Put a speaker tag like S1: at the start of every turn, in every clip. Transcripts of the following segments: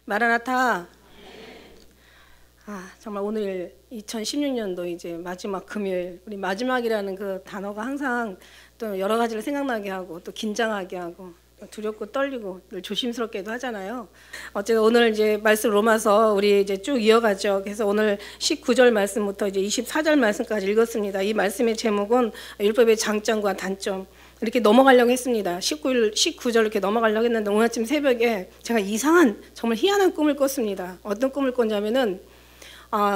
S1: 마라나타. 정말 오늘 2016년도 이제 마지막 금요일, 우리 마지막이라는 그 단어가 항상 또 여러 가지를 생각나게 하고 또 긴장하게 하고 두렵고 떨리고 늘 조심스럽게도 하잖아요. 어쨌든 오늘 이제 말씀 로마서 우리 이제 쭉 이어가죠. 그래서 오늘 19절 말씀부터 이제 24절 말씀까지 읽었습니다. 이 말씀의 제목은 율법의 장점과 단점. 이렇게 넘어가려고 했습니다. 19절 이렇게 넘어가려고 했는데 오늘 아침 새벽에 제가 이상한 정말 희한한 꿈을 꿨습니다. 어떤 꿈을 꿨냐면은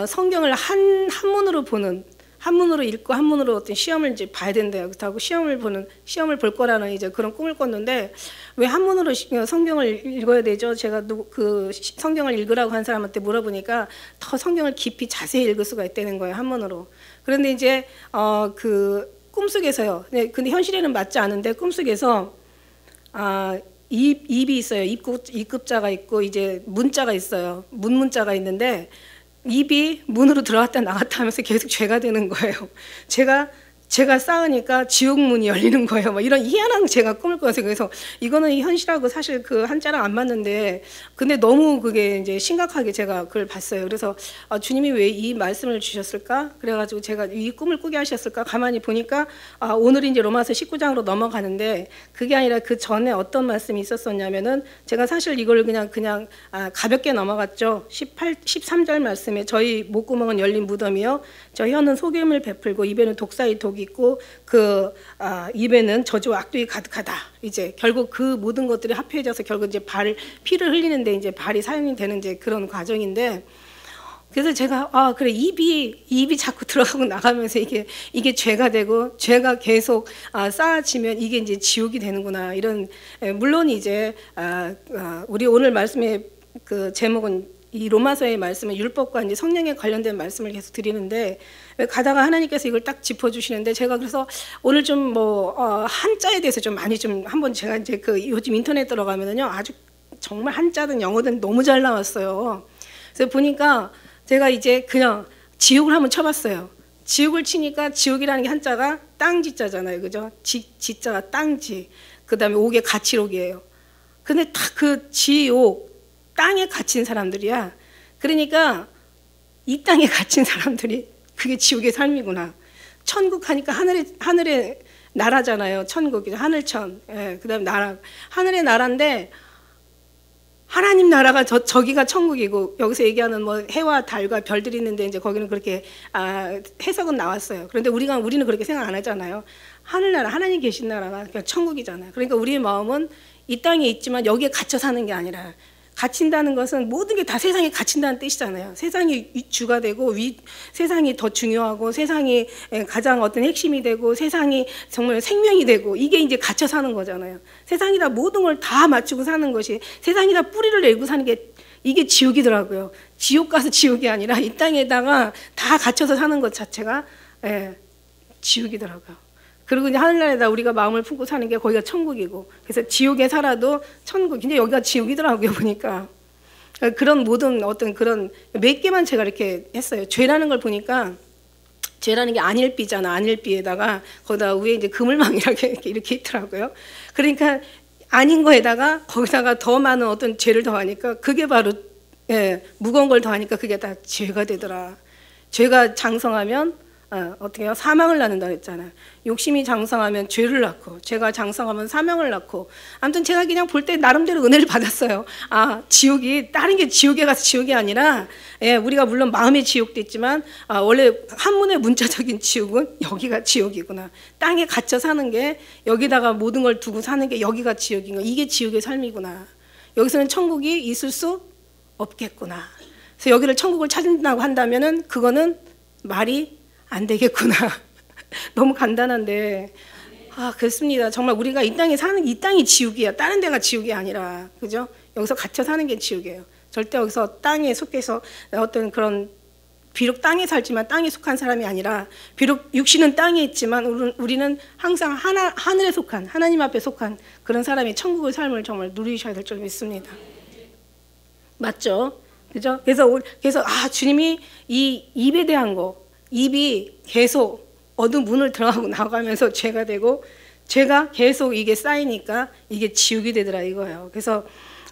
S1: 성경을 한문으로 보는, 한문으로 읽고 한문으로 어떤 시험을 이제 봐야 된대요. 그렇다고 시험을 볼 거라는 이제 그런 꿈을 꿨는데, 왜 한문으로 성경을 읽어야 되죠? 제가 그 성경을 읽으라고 한 사람한테 물어보니까 더 성경을 깊이 자세히 읽을 수가 있다는 거예요, 한문으로. 그런데 이제 그 꿈속에서요. 근데 현실에는 맞지 않은데 꿈속에서 입이 있어요. 입급자가 있고 이제 문자가 있어요. 문자가 있는데 입이 문으로 들어갔다 나갔다 하면서 계속 죄가 되는 거예요. 제가 쌓으니까 지옥문이 열리는 거예요. 막 이런 희한한 제가 꿈을 꿔서, 그래서 이거는 현실하고 사실 그 한자랑 안 맞는데, 근데 너무 그게 이제 심각하게 제가 그걸 봤어요. 그래서 주님이 왜 이 말씀을 주셨을까? 그래가지고 제가 이 꿈을 꾸게 하셨을까? 가만히 보니까 오늘 이제 로마서 19장으로 넘어가는데, 그게 아니라 그 전에 어떤 말씀이 있었었냐면은, 제가 사실 이걸 그냥 가볍게 넘어갔죠. 13절 말씀에 저희 목구멍은 열린 무덤이요, 저 혀는 속임을 베풀고 입에는 독사의 독이 있고 그 입에는 저주와 악독이 가득하다. 이제 결국 그 모든 것들이 합해져서 결국 이제 피를 흘리는데 이제 발이 사용이 되는 이제 그런 과정인데, 그래서 제가 그래, 입이 자꾸 들어가고 나가면서 이게 죄가 되고 죄가 계속 쌓아지면 이게 이제 지옥이 되는구나. 이런, 물론 이제 우리 오늘 말씀의 그 제목은 이 로마서의 말씀은 율법과 이제 성령에 관련된 말씀을 계속 드리는데, 가다가 하나님께서 이걸 딱 짚어주시는데, 제가 그래서 오늘 좀 한자에 대해서 좀 많이 좀 한번, 제가 이제 그 요즘 인터넷 들어가면은요, 아주 정말 한자든 영어든 너무 잘 나왔어요. 그래서 보니까 제가 이제 그냥 지옥을 한번 쳐봤어요. 지옥을 치니까 지옥이라는 게 한자가 땅지자잖아요, 그죠? 지자가 땅지, 그 다음에 옥의 가치록이에요. 근데 딱 그 지옥, 땅에 갇힌 사람들이야. 그러니까 이 땅에 갇힌 사람들이 그게 지옥의 삶이구나. 천국 하니까 하늘의 나라잖아요. 천국이죠. 하늘천. 그다음 나라, 하늘의 나라인데 하나님 나라가 저기가 천국이고, 여기서 얘기하는 뭐 해와 달과 별들이 있는데 이제 거기는 그렇게 해석은 나왔어요. 그런데 우리는 그렇게 생각 안 하잖아요. 하늘나라, 하나님 계신 나라가 그냥 천국이잖아요. 그러니까 우리의 마음은 이 땅에 있지만 여기에 갇혀 사는 게 아니라, 갇힌다는 것은 모든 게 다 세상에 갇힌다는 뜻이잖아요. 세상이 주가 되고 세상이 더 중요하고 세상이 가장 어떤 핵심이 되고 세상이 정말 생명이 되고, 이게 이제 갇혀 사는 거잖아요. 세상이다 모든 걸 다 맞추고 사는 것이, 세상이다 뿌리를 내고 사는 게 이게 지옥이더라고요. 지옥 가서 지옥이 아니라 이 땅에다가 다 갇혀서 사는 것 자체가 지옥이더라고요. 그리고 이제 하늘나라에다 우리가 마음을 품고 사는 게 거기가 천국이고, 그래서 지옥에 살아도 천국, 근데 여기가 지옥이더라고요, 보니까. 그런 모든 어떤 그런 몇 개만 제가 이렇게 했어요. 죄라는 걸 보니까, 죄라는 게 안일비잖아. 안일비에다가 거기다 위에 이제 그물망이라고 이렇게 있더라고요. 그러니까 아닌 거에다가 거기다가 더 많은 어떤 죄를 더하니까 그게 바로 무거운 걸 더하니까 그게 다 죄가 되더라. 죄가 장성하면 어떻게 해요? 사망을 낳는다 그랬잖아요. 욕심이 장성하면 죄를 낳고, 죄가 장성하면 사망을 낳고. 아무튼 제가 그냥 볼 때 나름대로 은혜를 받았어요. 지옥이 다른 게 지옥에 가서 지옥이 아니라, 우리가 물론 마음의 지옥도 있지만 원래 한문의 문자적인 지옥은 여기가 지옥이구나. 땅에 갇혀 사는 게, 여기다가 모든 걸 두고 사는 게 여기가 지옥인 거, 이게 지옥의 삶이구나. 여기서는 천국이 있을 수 없겠구나. 그래서 여기를 천국을 찾는다고 한다면은 그거는 말이 안 되겠구나. 너무 간단한데, 그렇습니다. 정말 우리가 이 땅에 사는, 이 땅이 지옥이야. 다른 데가 지옥이 아니라, 그죠? 여기서 갇혀 사는 게 지옥이에요. 절대 여기서 땅에 속해서 어떤 그런, 비록 땅에 살지만 땅에 속한 사람이 아니라, 비록 육신은 땅에 있지만 우리는 항상 하늘에 속한, 하나님 앞에 속한 그런 사람이 천국의 삶을 정말 누리셔야 될 줄 믿습니다. 맞죠? 그죠? 그래서 주님이 이 입에 대한 거, 입이 계속 어두운 문을 들어가고 나가면서 죄가 되고, 죄가 계속 이게 쌓이니까 이게 지옥이 되더라 이거예요. 그래서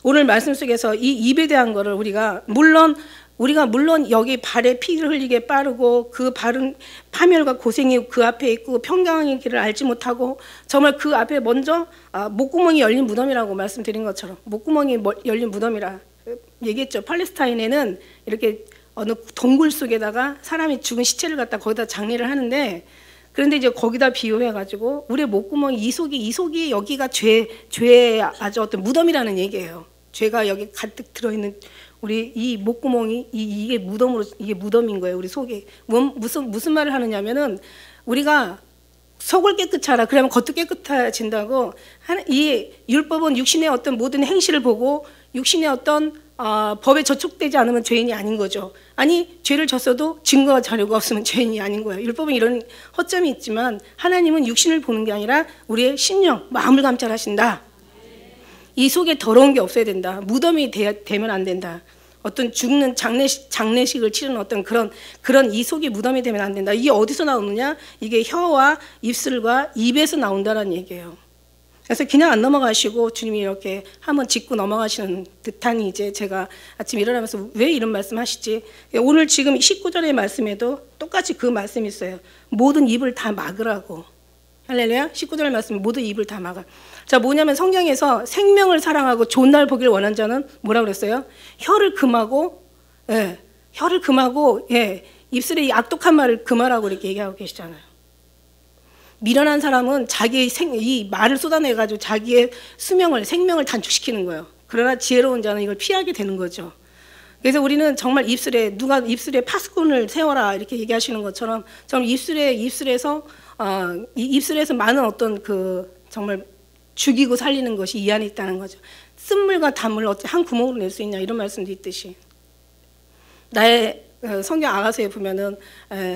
S1: 오늘 말씀 속에서 이 입에 대한 거를 우리가 물론 여기 발에 피를 흘리게 빠르고 그 발은 파멸과 고생이 그 앞에 있고 평강의 길을 알지 못하고 정말 그 앞에 먼저 목구멍이 열린 무덤이라고 말씀드린 것처럼 목구멍이 열린 무덤이라 얘기했죠. 팔레스타인에는 이렇게 어느 동굴 속에다가 사람이 죽은 시체를 갖다 거기다 장례를 하는데, 그런데 이제 거기다 비유해가지고 우리의 목구멍이 이 속이 여기가 죄의 아주 어떤 무덤이라는 얘기예요. 죄가 여기 가득 들어있는 우리 이 목구멍이 이게 무덤인 거예요. 우리 속에 무슨 말을 하느냐면은 우리가 속을 깨끗이 하라. 그러면 겉도 깨끗해진다고. 이 율법은 육신의 어떤 모든 행실을 보고 육신의 어떤 법에 저촉되지 않으면 죄인이 아닌 거죠. 아니 죄를 졌어도 증거와 자료가 없으면 죄인이 아닌 거예요. 율법은 이런 허점이 있지만 하나님은 육신을 보는 게 아니라 우리의 심령, 마음을 감찰하신다. 이 속에 더러운 게 없어야 된다. 무덤이 되면 안 된다. 어떤 죽는 장례식을 치르는 어떤 그런 이 속이 무덤이 되면 안 된다. 이게 어디서 나오느냐? 이게 혀와 입술과 입에서 나온다는 얘기예요. 그래서 그냥 안 넘어가시고 주님이 이렇게 한번 짚고 넘어가시는 듯한, 이제 제가 아침 일어나면서 왜 이런 말씀 하시지? 오늘 지금 19절의 말씀에도 똑같이 그 말씀이 있어요. 모든 입을 다 막으라고. 할렐루야. 19절 말씀, 모든 입을 다 막아. 자, 뭐냐면 성경에서 생명을 사랑하고 좋은 날 보길 원한 자는 뭐라고 그랬어요? 혀를 금하고, 입술에 이 악독한 말을 금하라고 이렇게 얘기하고 계시잖아요. 미련한 사람은 자기의 이 말을 쏟아내가지고 자기의 생명을 단축시키는 거예요. 그러나 지혜로운 자는 이걸 피하게 되는 거죠. 그래서 우리는 정말 누가 입술에 파수꾼을 세워라 이렇게 얘기하시는 것처럼 정말 입술에서 많은 어떤 정말 죽이고 살리는 것이 이 안에 있다는 거죠. 쓴물과 단물을 어떻게 한 구멍으로 낼 수 있냐 이런 말씀도 있듯이, 나의 성경 아가서에 보면은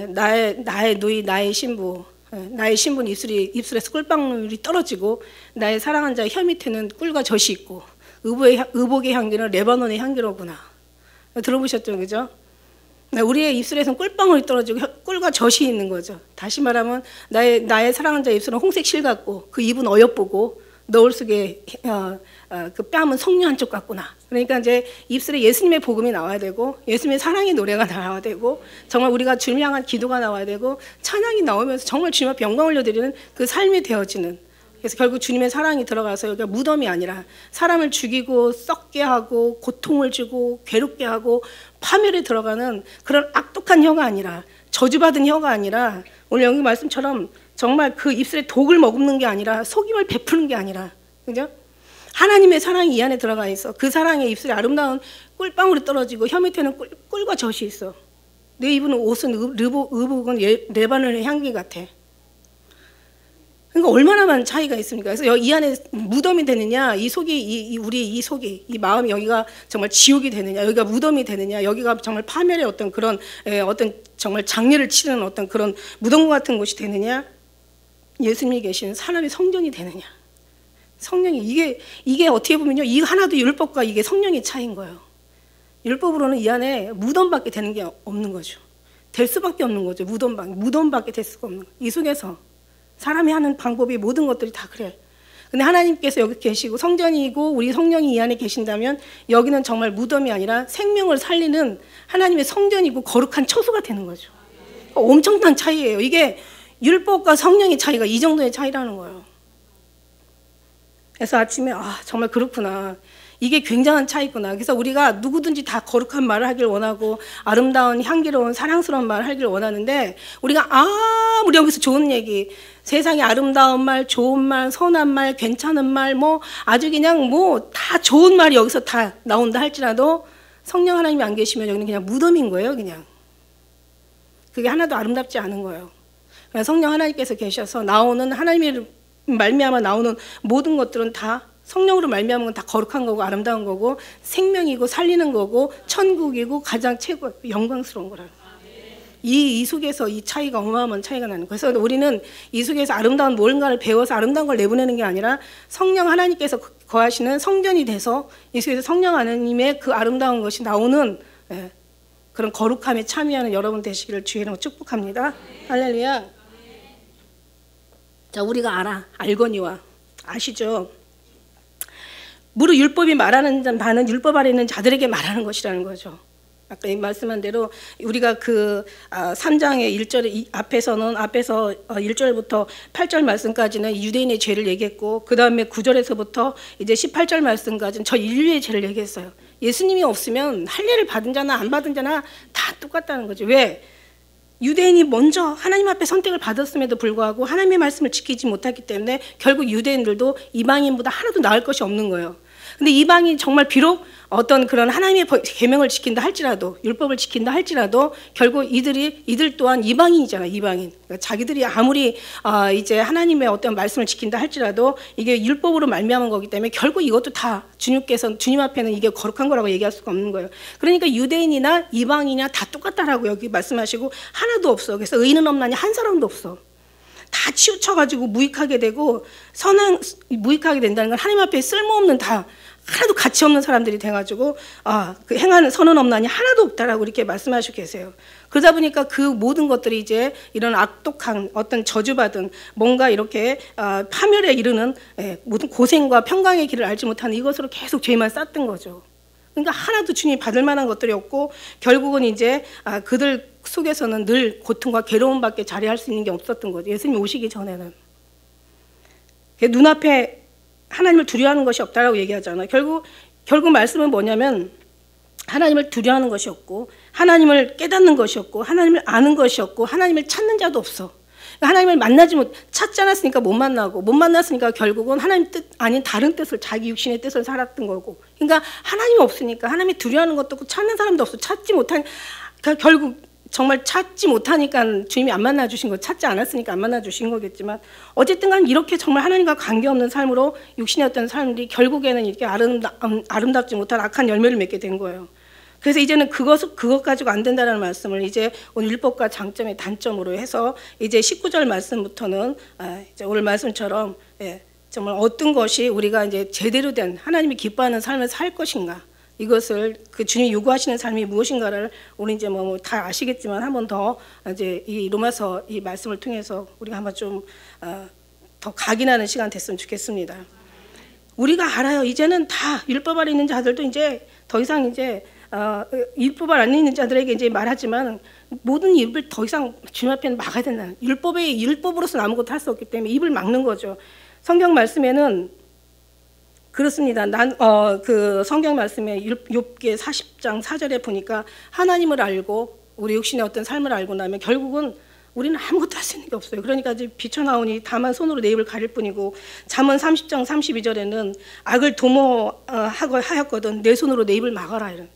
S1: 나의 누이 나의 신부, 나의 신부는 입술에서 꿀방울이 떨어지고 나의 사랑한 자의 혀 밑에는 꿀과 젖이 있고 의복의 향기는 레바논의 향기로구나. 들어보셨죠, 그죠? 우리의 입술에서는 꿀방울이 떨어지고 꿀과 젖이 있는 거죠. 다시 말하면 나의 사랑한 자의 입술은 홍색 실 같고 그 입은 어여쁘고 너울 속에 그 뺨은 석류 한쪽 같구나. 그러니까 이제 입술에 예수님의 복음이 나와야 되고 예수님의 사랑의 노래가 나와야 되고 정말 우리가 주님 향한 기도가 나와야 되고 찬양이 나오면서 정말 주님 앞에 영광 올려드리는 그 삶이 되어지는, 그래서 결국 주님의 사랑이 들어가서 여기가 무덤이 아니라 사람을 죽이고 썩게 하고 고통을 주고 괴롭게 하고 파멸에 들어가는 그런 악독한 혀가 아니라, 저주받은 혀가 아니라, 오늘 여기 말씀처럼 정말 그 입술에 독을 머금는 게 아니라 속임을 베푸는 게 아니라, 그죠? 하나님의 사랑이 이 안에 들어가 있어. 그 사랑에 입술에 아름다운 꿀방울이 떨어지고 혀 밑에는 꿀과 젖이 있어. 내 입은 옷은 의복은 레바논의 향기 같아. 그러니까 얼마나 많은 차이가 있습니까? 그래서 이 안에 무덤이 되느냐, 이 속이 우리 이 속이 이 마음이 여기가 정말 지옥이 되느냐, 여기가 무덤이 되느냐, 여기가 정말 파멸의 어떤 그런 어떤 정말 장례를 치르는 어떤 그런 무덤 같은 곳이 되느냐, 예수님이 계시는 사람의 성전이 되느냐. 성령이 이게 어떻게 보면요, 이 하나도 율법과 이게 성령의 차이인 거예요. 율법으로는 이 안에 무덤밖에 되는 게 없는 거죠. 될 수밖에 없는 거죠. 무덤밖에 될 수가 없는 거예요. 이 속에서 사람이 하는 방법이 모든 것들이 다 그래. 근데 하나님께서 여기 계시고 성전이고 우리 성령이 이 안에 계신다면 여기는 정말 무덤이 아니라 생명을 살리는 하나님의 성전이고 거룩한 처소가 되는 거죠. 엄청난 차이예요. 이게 율법과 성령의 차이가 이 정도의 차이라는 거예요. 그래서 아침에 정말 그렇구나. 이게 굉장한 차이구나. 그래서 우리가 누구든지 다 거룩한 말을 하길 원하고 아름다운 향기로운 사랑스러운 말을 하길 원하는데, 우리가 아무리 여기서 좋은 얘기, 세상에 아름다운 말, 좋은 말, 선한 말, 괜찮은 말, 아주 그냥 다 좋은 말이 여기서 다 나온다 할지라도 성령 하나님이 안 계시면 여기는 그냥 무덤인 거예요. 그냥 그게 하나도 아름답지 않은 거예요. 성령 하나님께서 계셔서 나오는 하나님의 말미암아 나오는 모든 것들은 다 성령으로 말미암은 건 다 거룩한 거고 아름다운 거고 생명이고 살리는 거고 천국이고 가장 최고 영광스러운 거라는 거예요. 이 속에서 이 차이가 어마어마한 차이가 나는 거예요. 그래서 우리는 이 속에서 아름다운 뭔가를 배워서 아름다운 걸 내보내는 게 아니라 성령 하나님께서 거하시는 성전이 돼서 이 속에서 성령 하나님의 그 아름다운 것이 나오는 그런 거룩함에 참여하는 여러분 되시기를 주의 이름으로 축복합니다. 할렐루야. 자, 우리가 알거니와 아시죠? 무릇 율법이 말하는 바는 율법 아래 있는 자들에게 말하는 것이라는 거죠. 아까 말씀한 대로 우리가 그 3장의 1절 앞에서 1절부터 8절 말씀까지는 유대인의 죄를 얘기했고, 그 다음에 9절에서부터 이제 18절 말씀까지는 저 인류의 죄를 얘기했어요. 예수님이 없으면 할례를 받은 자나 안 받은 자나 다 똑같다는 거죠. 왜? 유대인이 먼저 하나님 앞에 선택을 받았음에도 불구하고 하나님의 말씀을 지키지 못했기 때문에 결국 유대인들도 이방인보다 하나도 나을 것이 없는 거예요. 근데 이방인 정말 비록 어떤 그런 하나님의 계명을 지킨다 할지라도, 율법을 지킨다 할지라도 결국 이들 또한 이방인이잖아. 이방인. 그러니까 자기들이 아무리 이제 하나님의 어떤 말씀을 지킨다 할지라도 이게 율법으로 말미암은 거기 때문에 결국 이것도 다 주님 앞에는 이게 거룩한 거라고 얘기할 수가 없는 거예요. 그러니까 유대인이나 이방인이나 다 똑같다라고 여기 말씀하시고 하나도 없어. 그래서 의인은 없나니 한 사람도 없어. 다 치우쳐가지고 무익하게 되고, 무익하게 된다는 건 하나님 앞에 쓸모없는, 다 하나도 가치 없는 사람들이 돼가지고 그 행하는 선은 없나니 하나도 없다라고 이렇게 말씀하시고 계세요. 그러다 보니까 그 모든 것들이 이제 이런 악독한 어떤 저주받은 뭔가 이렇게 파멸에 이르는 모든 고생과 평강의 길을 알지 못하는 이것으로 계속 죄만 쌓던 거죠. 그러니까 하나도 주님이 받을 만한 것들이 없고 결국은 이제 그들 속에서는 늘 고통과 괴로움밖에 자리할 수 있는 게 없었던 거죠. 예수님 오시기 전에는. 눈앞에 하나님을 두려워하는 것이 없다라고 얘기하잖아요. 결국 말씀은 뭐냐면 하나님을 두려워하는 것이 없고, 하나님을 깨닫는 것이 없고, 하나님을 아는 것이 없고, 하나님을 찾는 자도 없어. 하나님을 찾지 않았으니까 못 만나고, 못 만났으니까 결국은 하나님 뜻 아닌 다른 뜻을, 자기 육신의 뜻을 살았던 거고. 그러니까 하나님이 없으니까 하나님이 두려워하는 것도 없고 찾는 사람도 없어. 결국 정말 찾지 못하니까 주님이 안 만나주신 거, 찾지 않았으니까 안 만나주신 거겠지만, 어쨌든 간 이렇게 정말 하나님과 관계없는 삶으로 육신의 어떤 삶들이 결국에는 이렇게 아름답지 못한 악한 열매를 맺게 된 거예요. 그래서 이제는 그것 가지고 안 된다는 말씀을 이제 오늘 율법과 장점의 단점으로 해서 이제 19절 말씀부터는 이제 오늘 말씀처럼 정말 어떤 것이 우리가 이제 제대로 된 하나님이 기뻐하는 삶을 살 것인가, 이것을 그 주님이 요구하시는 삶이 무엇인가를 우리 이제 뭐 다 아시겠지만 한 번 더 이제 이 로마서 이 말씀을 통해서 우리가 한번 좀 더 각인하는 시간 됐으면 좋겠습니다. 우리가 알아요. 이제는 다 율법 아래 있는 자들도 이제 더 이상 이제 율법 아래 있는 자들에게 이제 말하지만 모든 입을 더 이상 주님 앞에는 막아야 된다. 율법으로서는 아무것도 할 수 없기 때문에 입을 막는 거죠. 성경 말씀에는 그렇습니다. 그 성경 말씀에 욥기 40장 4절에 보니까 하나님을 알고 우리 육신의 어떤 삶을 알고 나면 결국은 우리는 아무것도 할 수 있는 게 없어요. 그러니까 이제 비쳐나오니 다만 손으로 내 입을 가릴 뿐이고, 잠언 30장 32절에는 악을 도모하였거든 내 손으로 내 입을 막아라, 이런.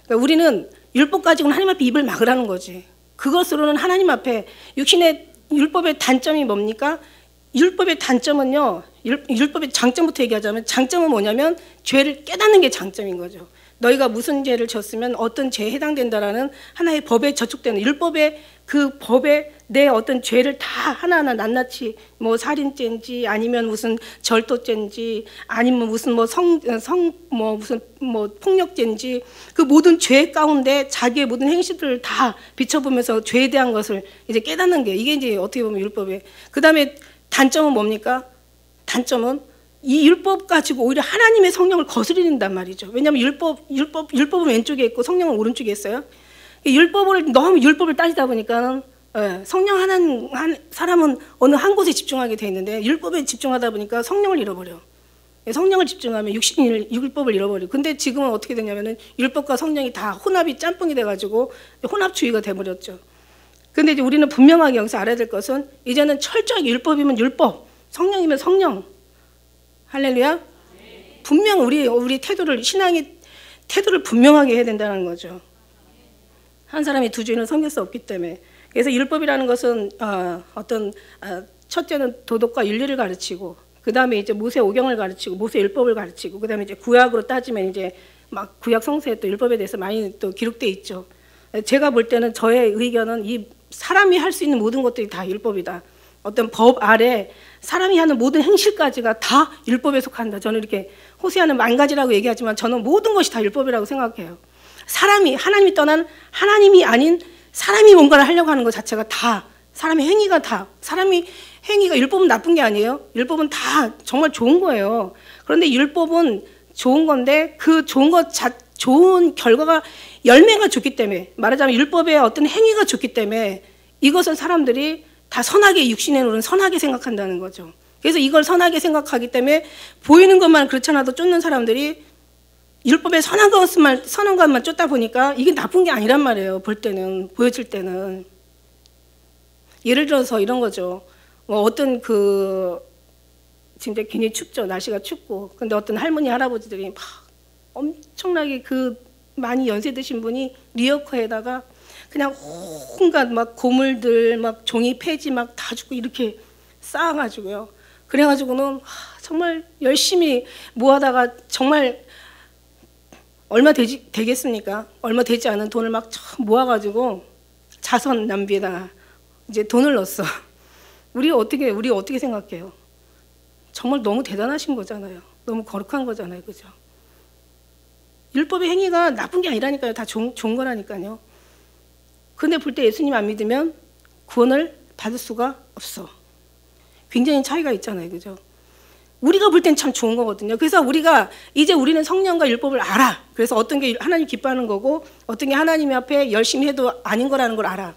S1: 그러니까 우리는 율법 가지고는 하나님 앞에 입을 막으라는 거지. 그것으로는 하나님 앞에 육신의 율법의 단점이 뭡니까? 율법의 단점은요, 율법의 장점부터 얘기하자면, 장점은 뭐냐면 죄를 깨닫는 게 장점인 거죠. 너희가 무슨 죄를 졌으면 어떤 죄에 해당된다라는 하나의 법에 저촉되는, 율법의 그 법에 내 어떤 죄를 다 하나하나 낱낱이 뭐 살인죄인지 아니면 무슨 절도죄인지 아니면 무슨 무슨 폭력죄인지 그 모든 죄 가운데 자기의 모든 행실들을 다 비춰보면서 죄에 대한 것을 이제 깨닫는 게, 이게 이제 어떻게 보면 율법의, 그 다음에 단점은 뭡니까? 단점은 이 율법 가지고 오히려 하나님의 성령을 거스린단 말이죠. 왜냐하면 율법은 왼쪽에 있고 성령은 오른쪽에 있어요. 너무 율법을 따지다 보니까 성령 한 사람은 어느 한 곳에 집중하게 돼 있는데, 율법에 집중하다 보니까 성령을 잃어버려. 성령을 집중하면 율법을 잃어버려. 근데 지금은 어떻게 되냐면은 율법과 성령이 다 혼합이 짬뽕이 돼가지고 혼합주의가 돼버렸죠. 근데 이제 우리는 분명하게 여기서 알아야 될 것은, 이제는 철저하게 율법이면 율법, 성령이면 성령. 할렐루야. 분명 우리 신앙의 태도를 분명하게 해야 된다는 거죠. 한 사람이 두 주인을 섬길 수 없기 때문에. 그래서 율법이라는 것은 첫째는 도덕과 윤리를 가르치고, 그 다음에 이제 모세 오경을 가르치고, 모세 율법을 가르치고, 그 다음에 이제 구약으로 따지면 이제 막 구약 성서에 또 율법에 대해서 많이 또 기록돼 있죠. 제가 볼 때는 저의 의견은 이 사람이 할 수 있는 모든 것들이 다 율법이다. 어떤 법 아래 사람이 하는 모든 행실까지가 다 율법에 속한다. 저는 이렇게 호세아는 만 가지라고 얘기하지만 저는 모든 것이 다 율법이라고 생각해요. 하나님이 떠난, 하나님이 아닌 사람이 뭔가를 하려고 하는 것 자체가 다, 사람의 행위가 다, 율법은 나쁜 게 아니에요. 율법은 다 정말 좋은 거예요. 그런데 율법은 좋은 건데 그 좋은 결과가 열매가 좋기 때문에, 말하자면 율법의 어떤 행위가 좋기 때문에 이것을 사람들이 다 선하게, 육신의 눈은 선하게 생각한다는 거죠. 그래서 이걸 선하게 생각하기 때문에 보이는 것만 그렇지 않아도 쫓는 사람들이 율법의 선한 것만 쫓다 보니까 이게 나쁜 게 아니란 말이에요. 볼 때는, 보여질 때는. 예를 들어서 이런 거죠. 뭐 어떤 진짜 굉장히 춥죠. 날씨가 춥고. 근데 어떤 할머니, 할아버지들이 막 엄청나게 많이 연세 드신 분이 리어커에다가 그냥 온갖 막 고물들, 막 종이 폐지 막 다 주고 이렇게 쌓아가지고요. 그래가지고는 정말 열심히 모아다가 정말 얼마 되겠습니까? 얼마 되지 않은 돈을 막 모아가지고 자선 낭비에다가 이제 돈을 넣었어. 우리 어떻게 생각해요? 정말 너무 대단하신 거잖아요. 너무 거룩한 거잖아요. 그죠? 율법의 행위가 나쁜 게 아니라니까요. 다 좋은 거라니까요. 근데 볼 때 예수님 안 믿으면 구원을 받을 수가 없어. 굉장히 차이가 있잖아요. 그죠? 우리가 볼 땐 참 좋은 거거든요. 그래서 우리는 성령과 율법을 알아. 그래서 어떤 게 하나님 기뻐하는 거고 어떤 게 하나님 앞에 열심히 해도 아닌 거라는 걸 알아.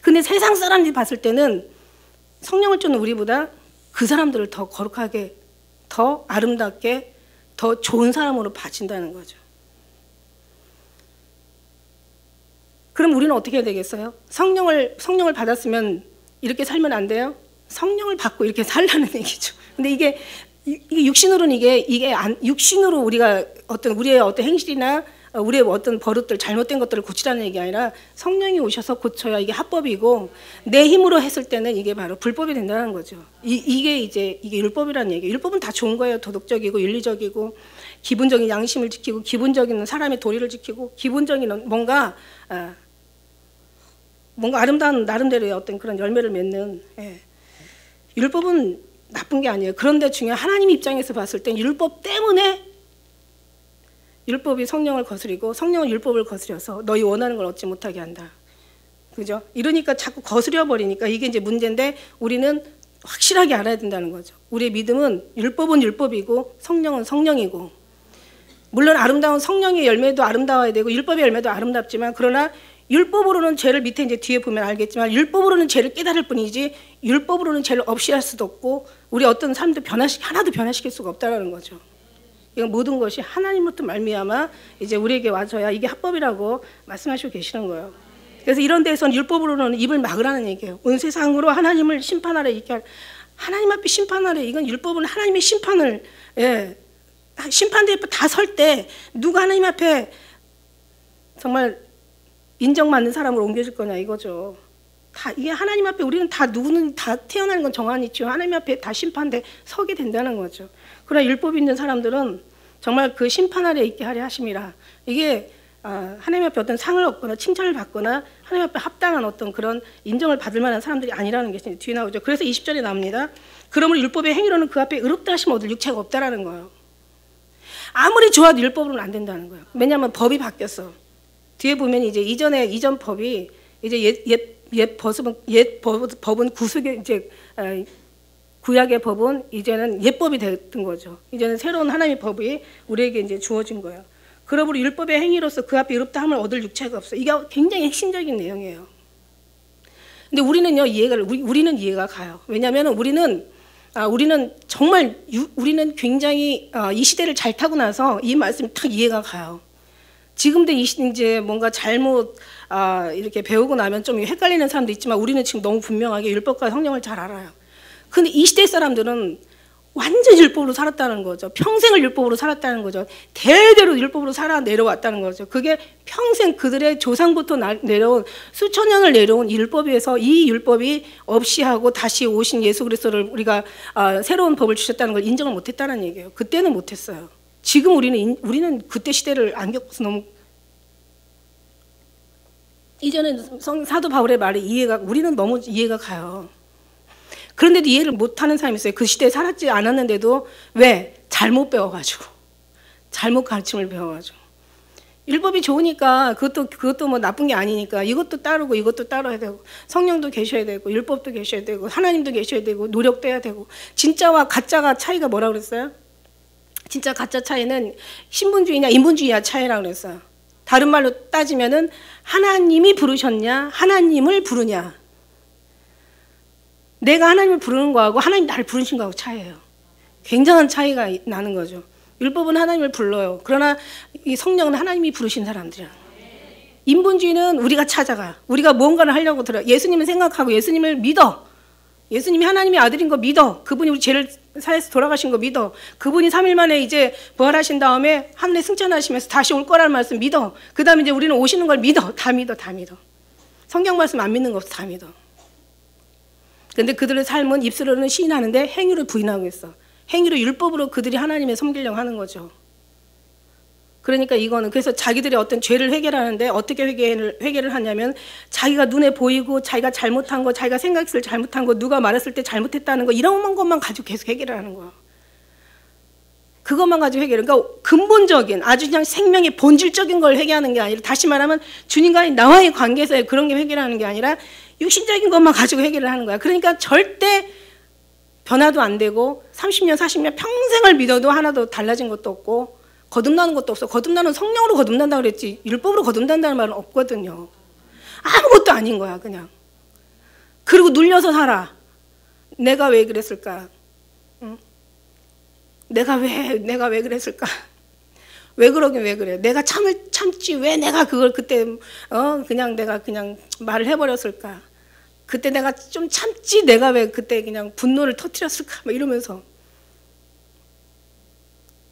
S1: 근데 세상 사람들이 봤을 때는 성령을 쫓는 우리보다 그 사람들을 더 거룩하게, 더 아름답게, 더 좋은 사람으로 봐진다는 거죠. 그럼 우리는 어떻게 해야 되겠어요? 성령을 받았으면 이렇게 살면 안 돼요? 성령을 받고 이렇게 살라는 얘기죠. 근데 이게 육신으로는 육신으로 우리가 우리의 어떤 행실이나 우리의 어떤 버릇들, 잘못된 것들을 고치라는 얘기 아니라 성령이 오셔서 고쳐야 이게 합법이고, 내 힘으로 했을 때는 이게 바로 불법이 된다는 거죠. 이게 율법이라는 얘기예요. 율법은 다 좋은 거예요. 도덕적이고 윤리적이고 기본적인 양심을 지키고 기본적인 사람의 도리를 지키고 기본적인 뭔가 아름다운 나름대로의 어떤 그런 열매를 맺는, 율법은 나쁜 게 아니에요. 그런데 중요한 하나님 입장에서 봤을 땐 율법 때문에 율법이 성령을 거스리고 성령은 율법을 거스려서 너희 원하는 걸 얻지 못하게 한다. 그죠? 이러니까 자꾸 거스려 버리니까 이게 이제 문제인데, 우리는 확실하게 알아야 된다는 거죠. 우리의 믿음은 율법은 율법이고 성령은 성령이고, 물론 아름다운 성령의 열매도 아름다워야 되고 율법의 열매도 아름답지만, 그러나 율법으로는 죄를, 밑에 이제 뒤에 보면 알겠지만 율법으로는 죄를 깨달을 뿐이지 율법으로는 죄를 없이 할 수도 없고, 우리 어떤 사람도 하나도 변화시킬 수가 없다는 거죠. 이건 모든 것이 하나님부터 말미암아 이제 우리에게 와서야 이게 합법이라고 말씀하시고 계시는 거예요. 그래서 이런 데서는 율법으로는 입을 막으라는 얘기예요. 온 세상으로 하나님을 심판하래, 이렇게 하나님 앞에 심판하래. 이건 율법은 하나님의 심판을, 심판대에 다 설 때 누가 하나님 앞에 정말 인정받는 사람으로 옮겨질 거냐 이거죠. 이게 하나님 앞에 우리는 누구는 다 태어나는 건 정한 이치요. 하나님 앞에 다 심판대 서게 된다는 거죠. 그러나 율법 있는 사람들은 정말 그 심판 아래 있게 하려 하심이라. 이게 하나님 앞에 어떤 상을 얻거나 칭찬을 받거나 하나님 앞에 합당한 어떤 그런 인정을 받을 만한 사람들이 아니라는 게 뒤에 나오죠. 그래서 20절에 나옵니다. 그러므로 율법의 행위로는 그 앞에 의롭다 하심 얻을 육체가 없다라는 거예요. 아무리 좋아도 율법으로는 안 된다는 거예요. 왜냐하면 법이 바뀌었어. 뒤에 보면 이제 이전 법이 이제 옛 법은 구약의 법은 이제는 옛법이 됐던 거죠. 이제는 새로운 하나님의 법이 우리에게 이제 주어진 거예요. 그러므로 율법의 행위로서 그 앞에 의롭다함을 얻을 육체가 없어. 이게 굉장히 핵심적인 내용이에요. 근데 우리는요, 우리는 이해가 가요. 왜냐하면 우리는 정말 우리는 굉장히 이 시대를 잘 타고 나서 이 말씀이 딱 이해가 가요. 지금도 이제 뭔가 잘못 이렇게 배우고 나면 좀 헷갈리는 사람도 있지만, 우리는 지금 너무 분명하게 율법과 성령을 잘 알아요. 근데 이 시대 사람들은 완전 율법으로 살았다는 거죠. 평생을 율법으로 살았다는 거죠. 대대로 율법으로 살아 내려왔다는 거죠. 그게 평생 그들의 조상부터 내려온 수천 년을 내려온 율법에서 이 율법이 없이 하고 다시 오신 예수 그리스도를 우리가 새로운 법을 주셨다는 걸 인정을 못했다는 얘기예요. 그때는 못했어요. 지금 우리는 그때 시대를 안 겪어서 너무, 이제는 사도 바울의 말에 우리는 너무 이해가 가요. 그런데도 이해를 못하는 사람이 있어요. 그 시대에 살았지 않았는데도. 왜? 잘못 배워가지고, 잘못 가르침을 배워가지고. 율법이 좋으니까 그것도 뭐 나쁜 게 아니니까 이것도 따르고 이것도 따라야 되고, 성령도 계셔야 되고 율법도 계셔야 되고 하나님도 계셔야 되고 노력도 해야 되고. 진짜와 가짜가 차이가 뭐라 그랬어요? 진짜 가짜 차이는 신분주의냐 인본주의냐 차이라고 그랬어요. 다른 말로 따지면은 하나님이 부르셨냐 하나님을 부르냐. 내가 하나님을 부르는 거하고 하나님 나를 부르신 거하고 차이예요. 굉장한 차이가 나는 거죠. 율법은 하나님을 불러요. 그러나 이 성령은 하나님이 부르신 사람들이야. 인본주의는 우리가 찾아가. 우리가 무언가를 하려고 들어. 예수님을 생각하고 예수님을 믿어. 예수님이 하나님의 아들인 거 믿어. 그분이 우리 죄를 사해서 돌아가신 거 믿어. 그분이 3일 만에 이제 부활하신 다음에 하늘에 승천하시면서 다시 올 거라는 말씀 믿어. 그 다음에 이제 우리는 오시는 걸 믿어. 다 믿어. 다 믿어. 성경 말씀 안 믿는 거 없어. 다 믿어. 근데 그들의 삶은 입술로는 시인하는데 행위로 부인하고 있어. 행위로 율법으로 그들이 하나님을 섬기려고 하는 거죠. 그러니까 이거는 그래서 자기들이 어떤 죄를 해결하는데 어떻게 회개를 하냐면 자기가 눈에 보이고 자기가 잘못한 거, 자기가 생각했을 때 잘못한 거, 누가 말했을 때 잘못했다는 거 이런 것만 가지고 계속 해결을 하는 거야. 그것만 가지고 해결을. 그러니까 근본적인 아주 그냥 생명의 본질적인 걸 해결하는 게 아니라 다시 말하면 주님과의 나와의 관계에서의 그런 게 해결하는 게 아니라 육신적인 것만 가지고 해결을 하는 거야. 그러니까 절대 변화도 안 되고 30년 40년 평생을 믿어도 하나도 달라진 것도 없고 거듭나는 것도 없어. 거듭나는 성령으로 거듭난다고 그랬지 율법으로 거듭난다는 말은 없거든요. 아무것도 아닌 거야 그냥. 그리고 눌려서 살아. 내가 왜 그랬을까? 응? 내가 왜 그랬을까? 왜 그러긴 왜 그래? 내가 참지 왜 내가 그걸 그때 그냥 내가 그냥 말을 해버렸을까? 그때 내가 좀 참지 내가 왜 그때 그냥 분노를 터뜨렸을까? 막 이러면서.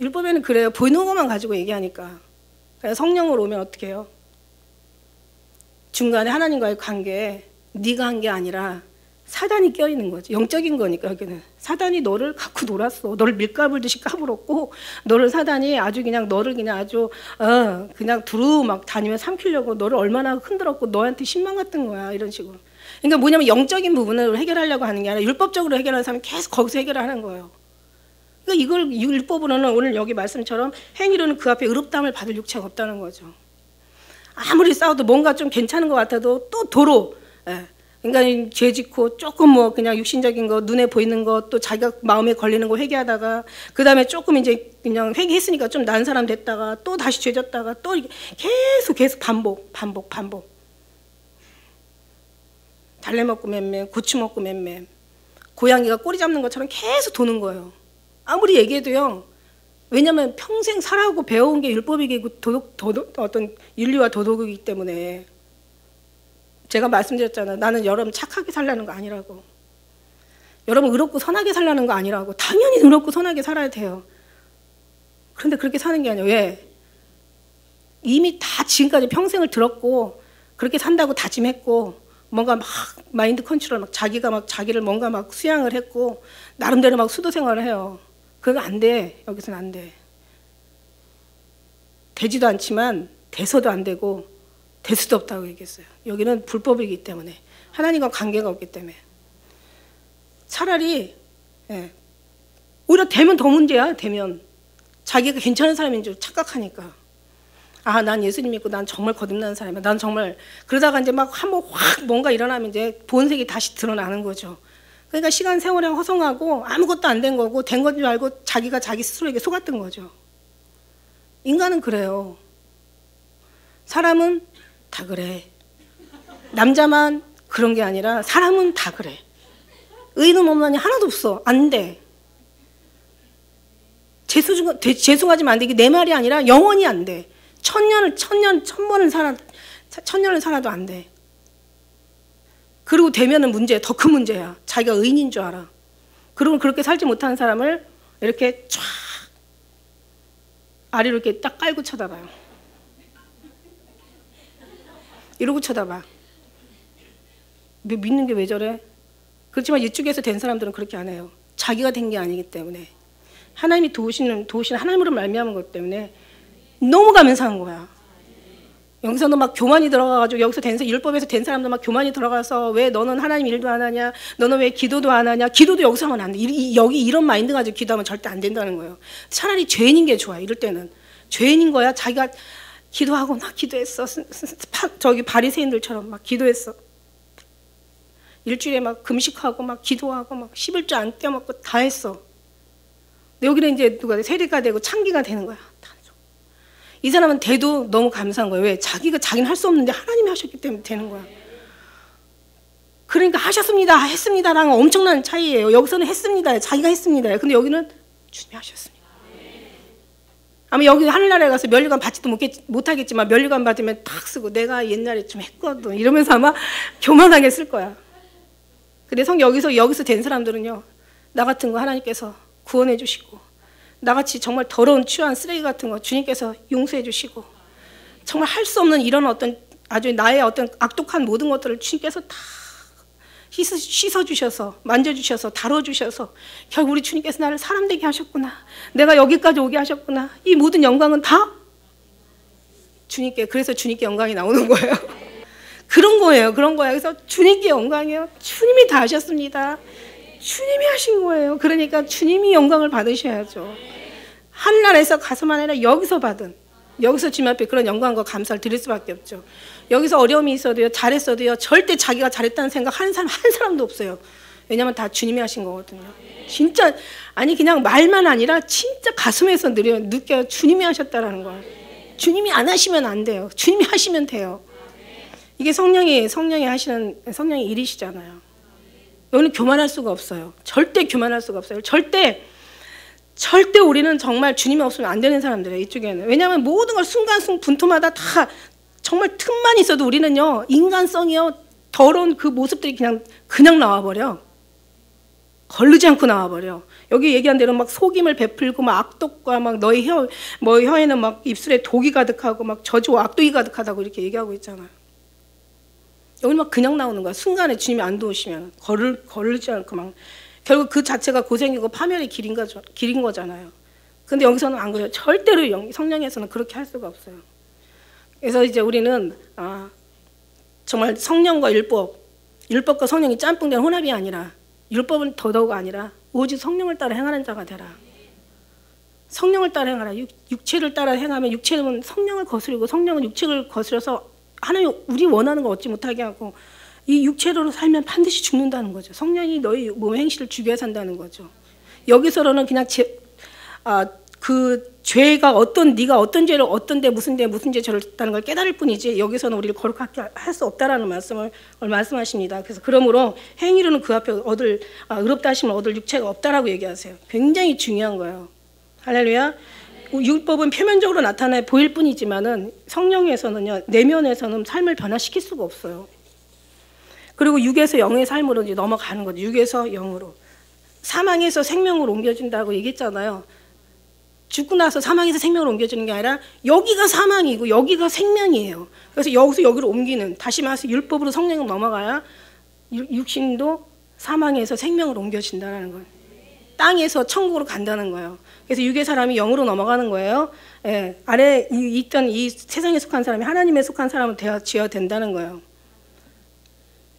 S1: 율법에는 그래요. 보이는 것만 가지고 얘기하니까. 성령으로 오면 어떻게 해요? 중간에 하나님과의 관계에 네가 한 게 아니라 사단이 껴있는 거지. 영적인 거니까 여기는. 사단이 너를 갖고 놀았어. 너를 밀가불 듯이 까불었고 너를 사단이 아주 그냥 너를 그냥 아주 그냥 두루 막 다니며 삼키려고 너를 얼마나 흔들었고 너한테 신망 같은 거야. 이런 식으로. 그러니까 뭐냐면 영적인 부분을 해결하려고 하는 게 아니라 율법적으로 해결하는 사람이 계속 거기서 해결을 하는 거예요. 그러니까 이걸 율법으로는 오늘 여기 말씀처럼 행위로는 그 앞에 의롭다함을 받을 육체가 없다는 거죠. 아무리 싸워도 뭔가 좀 괜찮은 것 같아도 또 도로 그러니까 죄 짓고 조금 뭐 그냥 육신적인 거 눈에 보이는 거 또 자기가 마음에 걸리는 거 회개하다가 그 다음에 조금 이제 그냥 회개했으니까 좀 나은 사람 됐다가 또 다시 죄 졌다가 또 계속 반복. 달래 먹고 맴매 고추 먹고 맴매 고양이가 꼬리 잡는 것처럼 계속 도는 거예요. 아무리 얘기해도요. 왜냐하면 평생 살아오고 배워온 게 율법이고 어떤 윤리와 도덕이기 때문에 제가 말씀드렸잖아요. 나는 여러분 착하게 살라는 거 아니라고. 여러분 의롭고 선하게 살라는 거 아니라고. 당연히 의롭고 선하게 살아야 돼요. 그런데 그렇게 사는 게 아니에요. 왜? 이미 다 지금까지 평생을 들었고 그렇게 산다고 다짐했고 뭔가 막 마인드 컨트롤 막 자기가 막 자기를 뭔가 막 수양을 했고 나름대로 막 수도 생활을 해요. 그거 안 돼. 여기서는 안 돼. 되지도 않지만 돼서도 안 되고 될 수도 없다고 얘기했어요. 여기는 불법이기 때문에 하나님과 관계가 없기 때문에 차라리 오히려 되면 더 문제야. 되면 자기가 괜찮은 사람인 줄 착각하니까 아, 난 예수님 믿고 난 정말 거듭나는 사람이야. 난 정말 그러다가 이제 막 한번 확 뭔가 일어나면 이제 본색이 다시 드러나는 거죠. 그러니까 시간 세월에 허송하고 아무것도 안 된 거고 된 건 줄 알고 자기가 자기 스스로에게 속았던 거죠. 인간은 그래요. 사람은 다 그래. 남자만 그런 게 아니라 사람은 다 그래. 의인은 없나니 하나도 없어. 안 돼. 죄송하지만 안 돼. 이게 내 말이 아니라 영원히 안 돼. 천년을 살아도 안 돼. 그리고 되면은 문제, 더 큰 문제야. 자기가 의인인 줄 알아. 그리고 그렇게 살지 못하는 사람을 이렇게 쫙 아래로 이렇게 딱 깔고 쳐다봐요. 이러고 쳐다봐. 믿는 게 왜 저래? 그렇지만 이쪽에서 된 사람들은 그렇게 안 해요. 자기가 된 게 아니기 때문에. 하나님이 도우시는 하나님으로 말미암은 것 때문에 너무 감사한 거야. 여기서는 막 교만이 들어가가지고 여기서 율법에서 된 사람들 막 교만이 들어가서 왜 너는 하나님 일도 안 하냐? 너는 왜 기도도 안 하냐? 기도도 여기서 하면 안 돼. 여기 이런 마인드 가지고 기도하면 절대 안 된다는 거예요. 차라리 죄인인 게 좋아. 이럴 때는 죄인인 거야. 자기가 기도하고 막 기도했어. 저기 바리새인들처럼 막 기도했어. 일주일에 막 금식하고 막 기도하고 막 11조 안 떼어먹고 다 했어. 여기는 이제 누가 세리가 되고 창기가 되는 거야. 이 사람은 돼도 너무 감사한 거예요. 왜? 자기는 할 수 없는데 하나님이 하셨기 때문에 되는 거야. 그러니까 하셨습니다, 했습니다랑 엄청난 차이예요. 여기서는 했습니다, 자기가 했습니다. 근데 여기는 주님이 하셨습니다. 아마 여기 하늘나라에 가서 면류관 받지도 못하겠지만 면류관 받으면 탁 쓰고 내가 옛날에 좀 했거든 이러면서 아마 교만하게 쓸 거야. 근데 여기서 된 사람들은요, 나 같은 거 하나님께서 구원해 주시고, 나같이 정말 더러운 추한 쓰레기 같은 거 주님께서 용서해 주시고, 정말 할 수 없는 이런 어떤 아주 나의 어떤 악독한 모든 것들을 주님께서 다 씻어주셔서, 만져주셔서, 다뤄주셔서 결국 우리 주님께서 나를 사람 되게 하셨구나, 내가 여기까지 오게 하셨구나, 이 모든 영광은 다 주님께, 그래서 주님께 영광이 나오는 거예요. 그런 거예요. 그래서 주님께 영광이에요. 주님이 다 하셨습니다. 주님이 하신 거예요. 그러니까 주님이 영광을 받으셔야죠. 하늘나라에서 가서만 아니라 여기서 주님 앞에 그런 영광과 감사를 드릴 수밖에 없죠. 여기서 어려움이 있어도요, 잘했어도요, 절대 자기가 잘했다는 생각 하는 사람 한 사람도 없어요. 왜냐하면 다 주님이 하신 거거든요. 진짜 아니 그냥 말만 아니라 진짜 가슴에서 느껴요. 주님이 하셨다라는 걸. 주님이 안 하시면 안 돼요. 주님이 하시면 돼요. 이게 성령이 하시는 성령의 일이시잖아요. 여기는 교만할 수가 없어요. 절대 교만할 수가 없어요. 절대 우리는 정말 주님이 없으면 안 되는 사람들이에요. 이쪽에는. 왜냐하면 모든 걸 순간순간 분토마다 다 정말 틈만 있어도 우리는요, 인간성이요, 더러운 그 모습들이 그냥 나와버려. 거르지 않고 나와버려. 여기 얘기한 대로 막 속임을 베풀고 막 악독과 막 너의 혀에는 막 입술에 독이 가득하고 막 저주와 악독이 가득하다고 이렇게 얘기하고 있잖아요. 여기 막 그냥 나오는 거야. 순간에 주님이 안 도우시면 거르지 않고 막 결국 그 자체가 고생이고 파멸의 길인 거잖아요. 근데 여기서는 안 그래요. 절대로 성령에서는 그렇게 할 수가 없어요. 그래서 이제 우리는 정말 성령과 율법과 성령이 짬뽕된 혼합이 아니라, 율법은 더더욱 아니라 오직 성령을 따라 행하는 자가 되라. 성령을 따라 행하라. 육체를 따라 행하면 육체는 성령을 거스르고 성령은 육체를 거스려서 하나님 우리 원하는 거 얻지 못하게 하고, 이 육체로 살면 반드시 죽는다는 거죠. 성령이 너희 몸의 행실을 죽여야 산다는 거죠. 여기서는 그냥 그 죄가 네가 어떤 죄를 어떤 데 무슨 죄 저를 했다는 걸 깨달을 뿐이지, 여기서는 우리를 거룩하게 할 수 없다라는 말씀을 말씀하십니다. 그래서 그러므로 행위로는 그 앞에 의롭다 하심을 얻을 육체가 없다라고 얘기하세요. 굉장히 중요한 거예요. 할렐루야. 율법은 표면적으로 나타나 보일 뿐이지만은 성령에서는요, 내면에서는 삶을 변화시킬 수가 없어요. 그리고 육에서 영의 삶으로 이제 넘어가는 거죠. 육에서 영으로. 사망에서 생명으로 옮겨진다고 얘기했잖아요. 죽고 나서 사망에서 생명으로 옮겨지는 게 아니라 여기가 사망이고 여기가 생명이에요. 그래서 여기서 여기로 옮기는, 다시 말해서 율법으로 성령으로 넘어가야 육신도 사망에서 생명으로 옮겨진다는 거예요. 땅에서 천국으로 간다는 거예요. 그래서 육의 사람이 영으로 넘어가는 거예요. 예, 아래 있던 이 세상에 속한 사람이 하나님에 속한 사람은 되어야 된다는 거예요.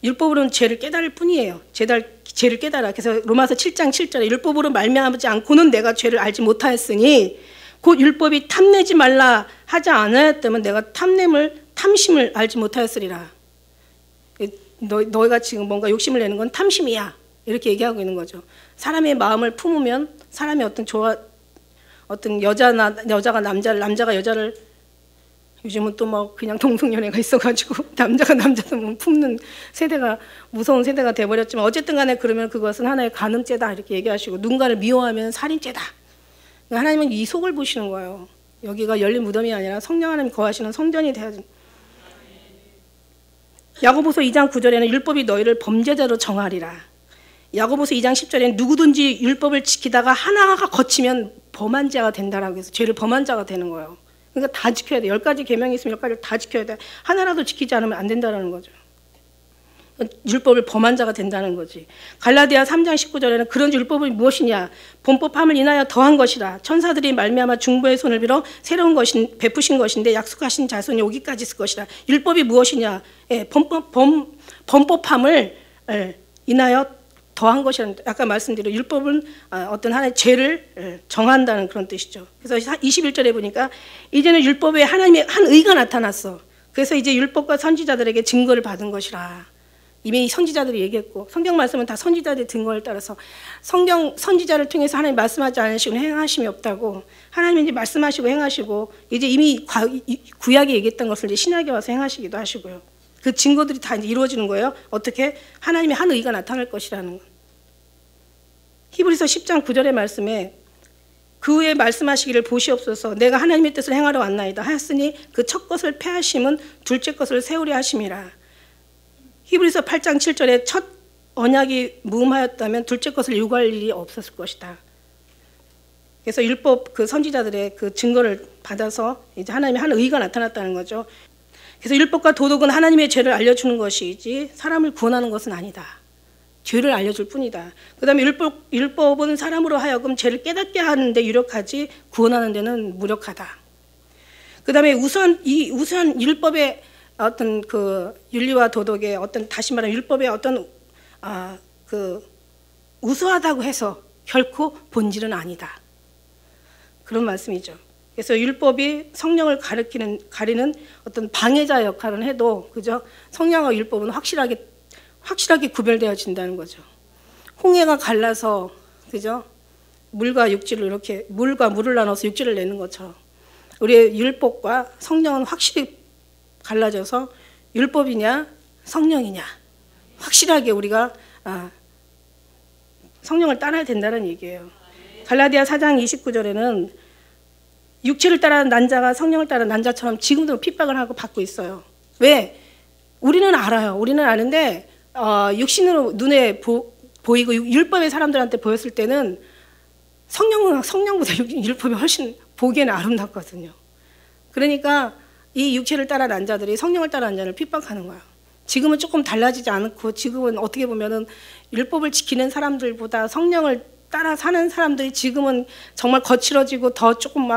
S1: 율법으로는 죄를 깨달을 뿐이에요. 죄를 깨달아. 그래서 로마서 7장 7절에 율법으로 말미암지 않고는 내가 죄를 알지 못하였으니 곧 율법이 탐내지 말라 하지 않았다면 내가 탐심을 알지 못하였으리라. 너희가 지금 뭔가 욕심을 내는 건 탐심이야. 이렇게 얘기하고 있는 거죠. 사람의 마음을 품으면 사람의 어떤 여자가 남자가 여자를, 요즘은 또 뭐 그냥 동성연애가 있어가지고 남자가 남자를 품는 세대가, 무서운 세대가 돼버렸지만 어쨌든 간에 그러면 그것은 하나의 간음죄다 이렇게 얘기하시고, 누군가를 미워하면 살인죄다. 하나님은 이 속을 보시는 거예요. 여기가 열린 무덤이 아니라 성령 하나님 거하시는 성전이 돼야 된다. 야고보서 2장 9절에는 율법이 너희를 범죄자로 정하리라. 야고보서 2장 10절에는 누구든지 율법을 지키다가 하나가 거치면 범한 자가 된다라고 해서 죄를 범한 자가 되는 거예요. 그러니까 다 지켜야 돼. 10가지 계명이 있으면 10가지를 다 지켜야 돼. 하나라도 지키지 않으면 안 된다는 거죠. 율법을 범한 자가 된다는 거지. 갈라디아 3장 19절에는 그런 율법이 무엇이냐? 본법함을 인하여 더한 것이라. 천사들이 말미암아 중보의 손을 빌어 새로운 것인 베푸신 것인데 약속하신 자손이 오기까지 있을 것이라. 율법이 무엇이냐? 예, 범법함을 인하여 더한 것이라는, 아까 말씀드린 율법은 어떤 하나의 죄를 정한다는 그런 뜻이죠. 그래서 21절에 보니까 이제는 율법에 하나님의 한 의가 나타났어. 그래서 이제 율법과 선지자들에게 증거를 받은 것이라. 이미 선지자들이 얘기했고 성경 말씀은 다 선지자들의 증거를 따라서 성경 선지자를 통해서 하나님 말씀하지 않으시고 행하심이 없다고 하나님이 이제 말씀하시고 행하시고 이제 이미 구약에 얘기했던 것을 이제 신약에 와서 행하시기도 하시고요. 그 증거들이 다 이제 이루어지는 거예요. 어떻게 하나님의 한 의가 나타날 것이라는 것. 히브리서 10장 9절의 말씀에 그 후에 말씀하시기를 보시옵소서 내가 하나님의 뜻을 행하러 왔나이다 하였으니 그 첫 것을 패하심은 둘째 것을 세우려 하심이라. 히브리서 8장 7절에 첫 언약이 무음하였다면 둘째 것을 요구할 일이 없었을 것이다. 그래서 율법 그 선지자들의 그 증거를 받아서 이제 하나님의 한 의가 나타났다는 거죠. 그래서 율법과 도덕은 하나님의 죄를 알려주는 것이지 사람을 구원하는 것은 아니다. 죄를 알려줄 뿐이다. 그 다음에 율법은 사람으로 하여금 죄를 깨닫게 하는데 유력하지 구원하는 데는 무력하다. 그 다음에 우선 율법의 어떤 그 윤리와 도덕의 어떤 다시 말하면 율법의 어떤 그 우수하다고 해서 결코 본질은 아니다. 그런 말씀이죠. 그래서 율법이 성령을 가리는 어떤 방해자 역할은 해도 그죠? 성령과 율법은 확실하게 구별되어진다는 거죠. 홍해가 갈라서 그죠? 물과 물을 나눠서 육지를 내는 것처럼 우리의 율법과 성령은 확실히 갈라져서 율법이냐 성령이냐 확실하게 우리가 성령을 따라야 된다는 얘기예요. 갈라디아 4장 29절에는 육체를 따르는 난자가 성령을 따르는 난자처럼 지금도 핍박을 하고 받고 있어요. 왜? 우리는 알아요. 우리는 아는데 육신으로 눈에 보이고 율법의 사람들한테 보였을 때는 성령보다 율법이 훨씬 보기에는 아름답거든요. 그러니까 이 육체를 따라난 자들이 성령을 따라난 자를 핍박하는 거예요. 지금은 조금 달라지지 않고 지금은 어떻게 보면은 율법을 지키는 사람들보다 성령을 따라 사는 사람들이 지금은 정말 거칠어지고 더 조금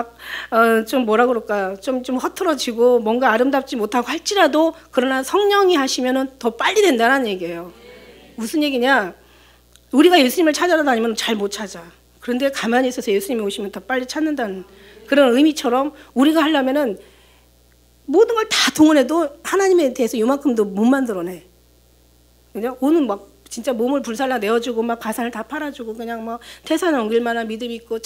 S1: 좀 뭐라 그럴까요? 좀 허틀어지고 뭔가 아름답지 못하고 할지라도 그러나 성령이 하시면은 더 빨리 된다는 얘기예요. 무슨 얘기냐? 우리가 예수님을 찾아러 다니면 잘 못 찾아. 그런데 가만히 있어서 예수님이 오시면 더 빨리 찾는다는 그런 의미처럼 우리가 하려면은 모든 걸 다 동원해도 하나님에 대해서 요만큼도 못 만들어내. 그죠? 오늘 막 진짜 몸을 불살라 내어주고 막 가산을 다 팔아주고 그냥 뭐 태산 옮길 만한 믿음이 있고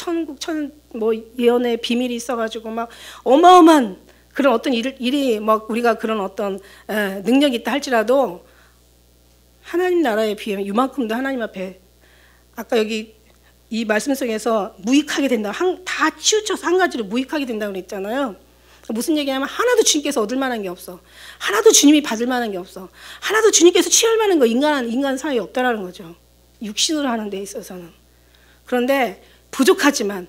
S1: 뭐 예언의 비밀이 있어가지고 막 어마어마한 그런 어떤 일이 막 우리가 그런 어떤 능력이 있다 할지라도 하나님 나라에 비하면 이만큼도 하나님 앞에 아까 여기 이 말씀 속에서 무익하게 된다. 다 치우쳐서 한 가지로 무익하게 된다고 그랬잖아요. 무슨 얘기냐면 하나도 주님께서 얻을 만한 게 없어. 하나도 주님이 받을 만한 게 없어. 하나도 주님께서 취할 만한 거 인간 사이에 없다라는 거죠. 육신으로 하는 데 있어서는. 그런데 부족하지만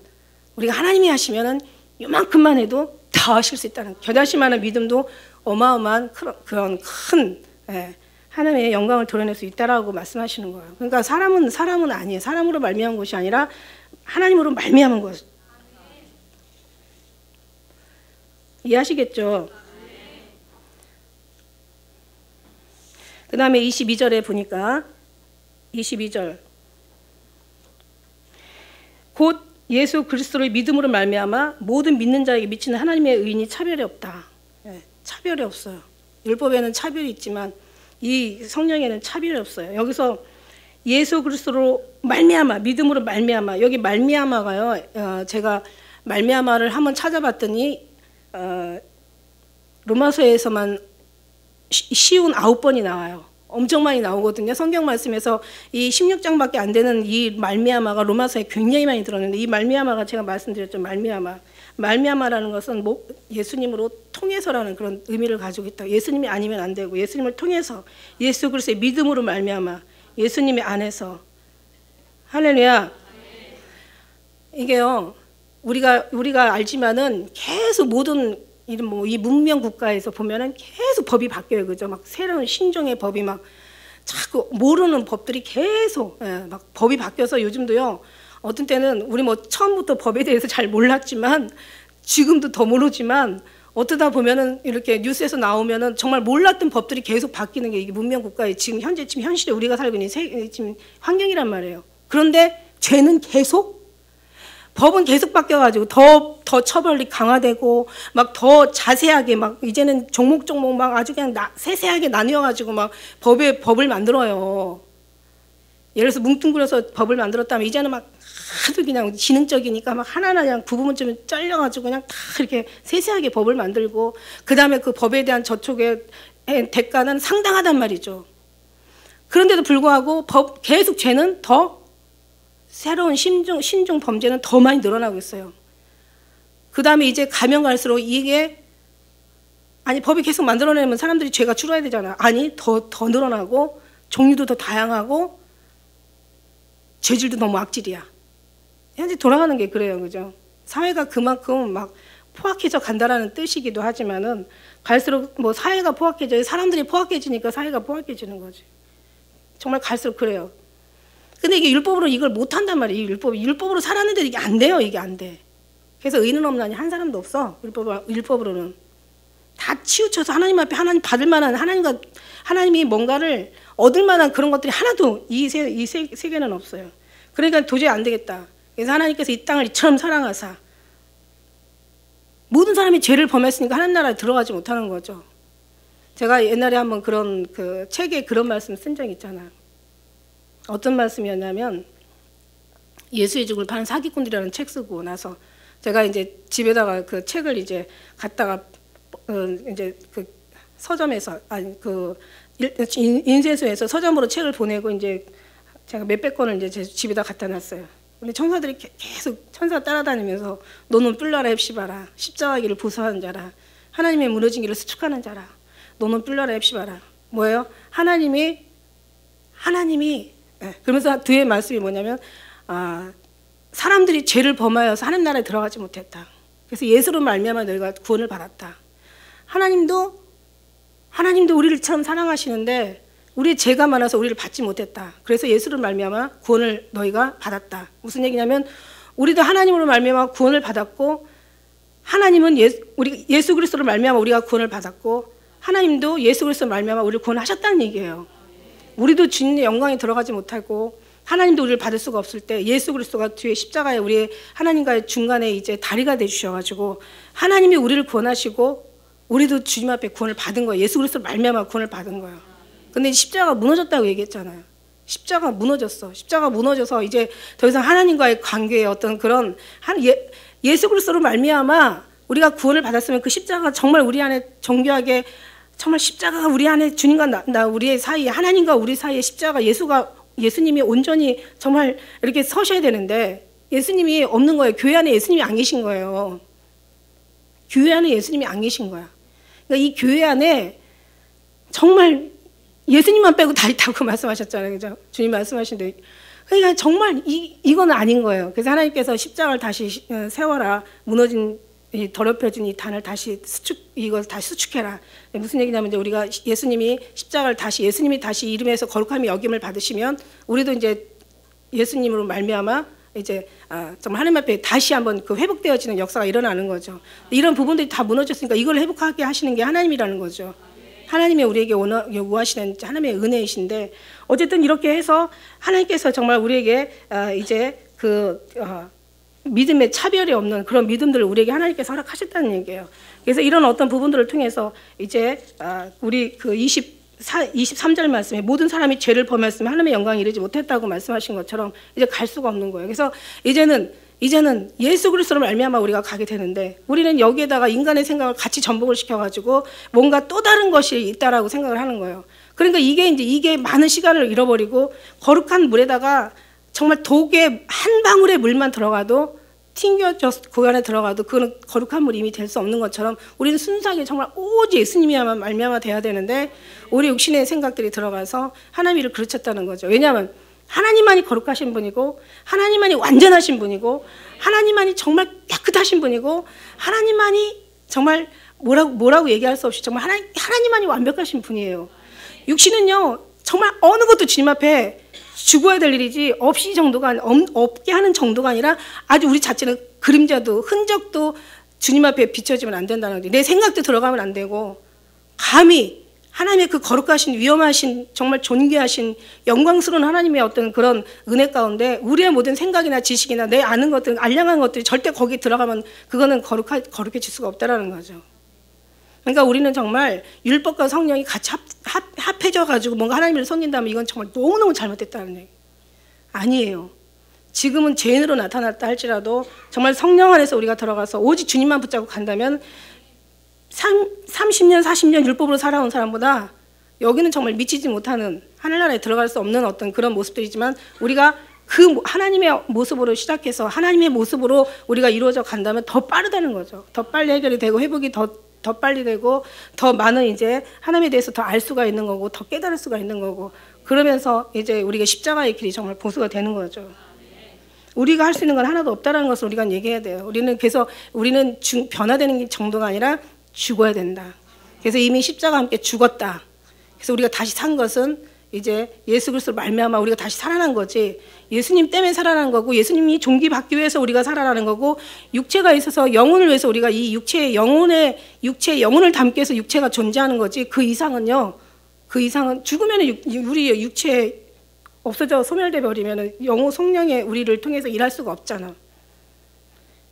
S1: 우리가 하나님이 하시면은 요만큼만 해도 더 하실 수 있다는 겨자씨만한 믿음도 어마어마한 그런 큰 하나님의 영광을 드러낼 수 있다라고 말씀하시는 거예요. 그러니까 사람은 아니에요. 사람으로 말미암은 것이 아니라 하나님으로 말미암은 것. 이해하시겠죠? 그 다음에 22절에 보니까 22절 곧 예수 그리스도의 믿음으로 말미암아 모든 믿는 자에게 미치는 하나님의 의인이 차별이 없다. 차별이 없어요. 율법에는 차별이 있지만 이 성령에는 차별이 없어요. 여기서 예수 그리스도로 말미암아 믿음으로 말미암아 여기 말미암아가요. 제가 말미암아를 한번 찾아봤더니 로마서에서만 쉬운 9번이 나와요. 엄청 많이 나오거든요. 성경 말씀에서 이 16장밖에 안 되는 이 말미암아가 로마서에 굉장히 많이 들었는데 이 말미암아가 제가 말씀드렸죠. 말미암아라는 것은 예수님으로 통해서라는 그런 의미를 가지고 있다. 예수님이 아니면 안 되고 예수님을 통해서 예수 그리스도의 믿음으로 말미암아 예수님의 안에서 할렐루야. 이게요. 우리가 알지만은 계속 모든 이 문명 국가에서 보면은 계속 법이 바뀌어요, 그죠? 막 새로운 신종의 법이 막 자꾸 모르는 법들이 계속 막 법이 바뀌어서 요즘도요. 어떤 때는 우리 뭐 처음부터 법에 대해서 잘 몰랐지만 지금도 더 모르지만 어쩌다 보면은 이렇게 뉴스에서 나오면은 정말 몰랐던 법들이 계속 바뀌는 게 이게 문명 국가의 지금 현실에 우리가 살고 있는 지금 환경이란 말이에요. 그런데 죄는 계속 법은 계속 바뀌어가지고 더 처벌이 강화되고 막 더 자세하게 막 이제는 종목 막 아주 그냥 세세하게 나뉘어가지고 막 법을 만들어요. 예를 들어서 뭉뚱그려서 법을 만들었다면 이제는 막 하도 그냥 지능적이니까 막 하나하나 그냥 부분만 좀 잘려가지고 그냥 다 이렇게 세세하게 법을 만들고 그 다음에 그 법에 대한 저촉의 대가는 상당하단 말이죠. 그런데도 불구하고 계속 죄는 더 새로운 신종 범죄는 더 많이 늘어나고 있어요. 그 다음에 이제 가면 갈수록 이게 아니 법이 계속 만들어내면 사람들이 죄가 줄어야 되잖아. 아니 더 늘어나고 종류도 더 다양하고 죄질도 너무 악질이야. 현재 돌아가는 게 그래요, 그죠? 사회가 그만큼 막 포악해져 간다라는 뜻이기도 하지만은 갈수록 뭐 사회가 포악해져요. 사람들이 포악해지니까 사회가 포악해지는 거지. 정말 갈수록 그래요. 근데 이게 율법으로 이걸 못 한단 말이에요. 율법으로 살았는데 이게 안 돼요. 이게 안 돼. 그래서 의는 없나니 한 사람도 없어. 율법으로는 다 치우쳐서 하나님 앞에 하나님 받을 만한 하나님이 뭔가를 얻을 만한 그런 것들이 하나도 이 세계는 없어요. 그러니까 도저히 안 되겠다. 그래서 하나님께서 이 땅을 이처럼 사랑하사 모든 사람이 죄를 범했으니까 하나님 나라에 들어가지 못하는 거죠. 제가 옛날에 한번 그런 그 책에 그런 말씀 쓴 적이 있잖아요. 어떤 말씀이었냐면 예수의 죽음을 파는 사기꾼들이라는 책 쓰고 나서 제가 이제 집에다가 그 책을 이제 갖다가 이제 그 서점에서 아니 그 인쇄소에서 서점으로 책을 보내고 이제 제가 몇백 권을 이제 제 집에다 갖다 놨어요. 근데 천사들이 계속 천사 따라다니면서 너는 뿔나라 헵시바라 십자가기를 보수하는 자라 하나님의 무너진 길을 수축하는 자라 너는 뿔나라 헵시바라 뭐예요? 하나님이 그러면서 뒤에 말씀이 뭐냐면 사람들이 죄를 범하여서 하나님 나라에 들어가지 못했다. 그래서 예수로 말미암아 너희가 구원을 받았다. 하나님도 우리를 참 사랑하시는데 우리의 죄가 많아서 우리를 받지 못했다. 그래서 예수로 말미암아 구원을 너희가 받았다. 무슨 얘기냐면 우리도 하나님으로 말미암아 구원을 받았고 하나님은 예수 그리스도로 말미암아 우리가 구원을 받았고 하나님도 예수 그리스도로 말미암아 우리를 구원하셨다는 얘기예요. 우리도 주님의 영광에 들어가지 못하고 하나님도 우리를 받을 수가 없을 때 예수 그리스도가 뒤에 십자가에 우리 하나님과의 중간에 이제 다리가 돼 주셔가지고 하나님이 우리를 구원하시고 우리도 주님 앞에 구원을 받은 거예요. 예수 그리스도 말미암아 구원을 받은 거예요. 근데 십자가가 무너졌다고 얘기했잖아요. 십자가가 무너졌어. 십자가가 무너져서 이제 더 이상 하나님과의 관계에 어떤 그런 예수 그리스도로 말미암아 우리가 구원을 받았으면 그 십자가가 정말 우리 안에 정교하게 정말 십자가가 우리 안에 주님과 우리의 사이에 하나님과 우리 사이에 십자가 예수님이 온전히 정말 이렇게 서셔야 되는데 예수님이 없는 거예요. 교회 안에 예수님이 안 계신 거예요. 교회 안에 예수님이 안 계신 거야. 그러니까 이 교회 안에 정말 예수님만 빼고 다 있다고 말씀하셨잖아요. 그죠? 주님 말씀하신데 그러니까 정말 이건 아닌 거예요. 그래서 하나님께서 십자가를 다시 세워라. 무너진 더럽혀진 이 단을 다시 이걸 다시 수축해라. 무슨 얘기냐면 이제 우리가 예수님이 십자가를 예수님이 다시 이름에서 거룩함이 여김을 받으시면 우리도 이제 예수님으로 말미암아 이제 정말 하나님 앞에 다시 한번 그 회복되어지는 역사가 일어나는 거죠. 이런 부분들이 다 무너졌으니까 이걸 회복하게 하시는 게 하나님이라는 거죠. 하나님의 우리에게 요구하시는 하나님의 은혜이신데 어쨌든 이렇게 해서 하나님께서 정말 우리에게 이제 믿음의 차별이 없는 그런 믿음들을 우리에게 하나님께서 허락하셨다는 얘기예요. 그래서 이런 어떤 부분들을 통해서 이제 우리 그 23절 말씀에 모든 사람이 죄를 범했으면 하나님의 영광에 이르지 못했다고 말씀하신 것처럼 이제 갈 수가 없는 거예요. 그래서 이제는 예수 그리스도로 말미암아 우리가 가게 되는데 우리는 여기에다가 인간의 생각을 같이 전복을 시켜가지고 뭔가 또 다른 것이 있다라고 생각을 하는 거예요. 그러니까 이게 많은 시간을 잃어버리고 거룩한 물에다가 정말 독에 한 방울의 물만 들어가도 튕겨져서 그 안에 들어가도 그건 거룩한 물이 이미 될 수 없는 것처럼 우리는 순수하게 정말 오직 예수님이야만 말미암아 돼야 되는데 우리 육신의 생각들이 들어가서 하나님을 그르쳤다는 거죠. 왜냐하면 하나님만이 거룩하신 분이고 하나님만이 완전하신 분이고 하나님만이 정말 깨끗하신 분이고 하나님만이 정말 뭐라고 얘기할 수 없이 정말 하나님만이 완벽하신 분이에요. 육신은요 정말 어느 것도 주님 앞에 죽어야 될 일이지 없게 하는 정도가 아니라 아주 우리 자체는 그림자도 흔적도 주님 앞에 비춰지면 안 된다는 거죠. 내 생각도 들어가면 안 되고 감히 하나님의 그 거룩하신 위엄하신 정말 존귀하신 영광스러운 하나님의 어떤 그런 은혜 가운데 우리의 모든 생각이나 지식이나 내 아는 것들, 알량한 것들이 절대 거기 들어가면 그거는 거룩해질 수가 없다라는 거죠. 그러니까 우리는 정말 율법과 성령이 같이 합해져 가지고 뭔가 하나님을 섬긴다면 이건 정말 너무너무 잘못됐다는 얘기. 아니에요. 지금은 죄인으로 나타났다 할지라도 정말 성령 안에서 우리가 들어가서 오직 주님만 붙잡고 간다면 30년, 40년 율법으로 살아온 사람보다 여기는 정말 미치지 못하는 하늘나라에 들어갈 수 없는 어떤 그런 모습들이지만 우리가 그 하나님의 모습으로 시작해서 하나님의 모습으로 우리가 이루어져 간다면 더 빠르다는 거죠. 더 빨리 해결이 되고 회복이 더 빨리 되고 더 많은 이제 하나님에 대해서 더 알 수가 있는 거고 더 깨달을 수가 있는 거고 그러면서 이제 우리가 십자가의 길이 정말 보수가 되는 거죠. 우리가 할 수 있는 건 하나도 없다는 것을 우리가 얘기해야 돼요. 우리는 변화되는 정도가 아니라 죽어야 된다. 그래서 이미 십자가와 함께 죽었다. 그래서 우리가 다시 산 것은 이제 예수 그리스도로 말미암아 우리가 다시 살아난 거지. 예수님 때문에 살아난 거고 예수님이 종기 받기 위해서 우리가 살아나는 거고 육체가 있어서 영혼을 위해서 우리가 이 육체의 영혼을 담기 위해서 육체가 존재하는 거지. 그 이상은 죽으면 우리 육체 없어져 소멸돼 버리면 영혼 성령의 우리를 통해서 일할 수가 없잖아.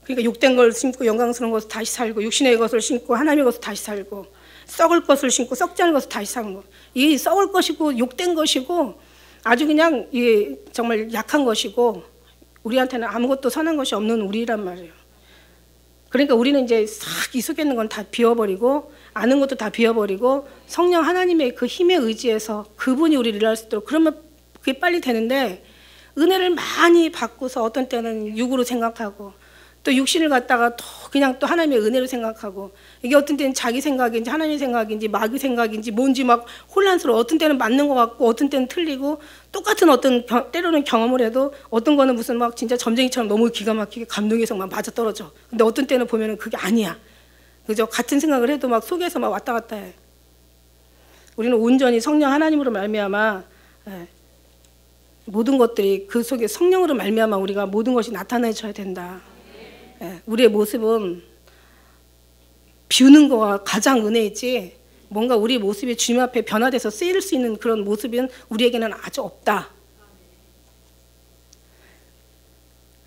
S1: 그러니까 욕된 걸 심고 영광스러운 것을 다시 살고 육신의 것을 심고 하나님의 것을 다시 살고 썩을 것을 심고 썩지 않은 것을 다시 사는 거. 이 썩을 것이고 욕된 것이고 아주 그냥 정말 약한 것이고 우리한테는 아무것도 선한 것이 없는 우리란 말이에요. 그러니까 우리는 이제 싹 이 속에 있는 건 다 비워버리고 아는 것도 다 비워버리고 성령 하나님의 그 힘에 의지해서 그분이 우리를 일할 수 있도록 그러면 그게 빨리 되는데 은혜를 많이 받고서 어떤 때는 육으로 생각하고 또 육신을 갖다가 그냥 또 하나님의 은혜로 생각하고 이게 어떤 때는 자기 생각인지 하나님의 생각인지 마귀 생각인지 뭔지 막 혼란스러워. 어떤 때는 맞는 것 같고 어떤 때는 틀리고 똑같은 어떤 때로는 경험을 해도 어떤 거는 무슨 막 진짜 점쟁이처럼 너무 기가 막히게 감동해서 막 맞아떨어져. 근데 어떤 때는 보면은 그게 아니야. 그죠? 같은 생각을 해도 막 속에서 막 왔다 갔다 해. 우리는 온전히 성령 하나님으로 말미암아 모든 것들이 그 속에 성령으로 말미암아 우리가 모든 것이 나타내줘야 된다. 우리의 모습은 비우는 거가 가장 은혜이지 뭔가 우리 모습이 주님 앞에 변화돼서 쓰일 수 있는 그런 모습은 우리에게는 아주 없다.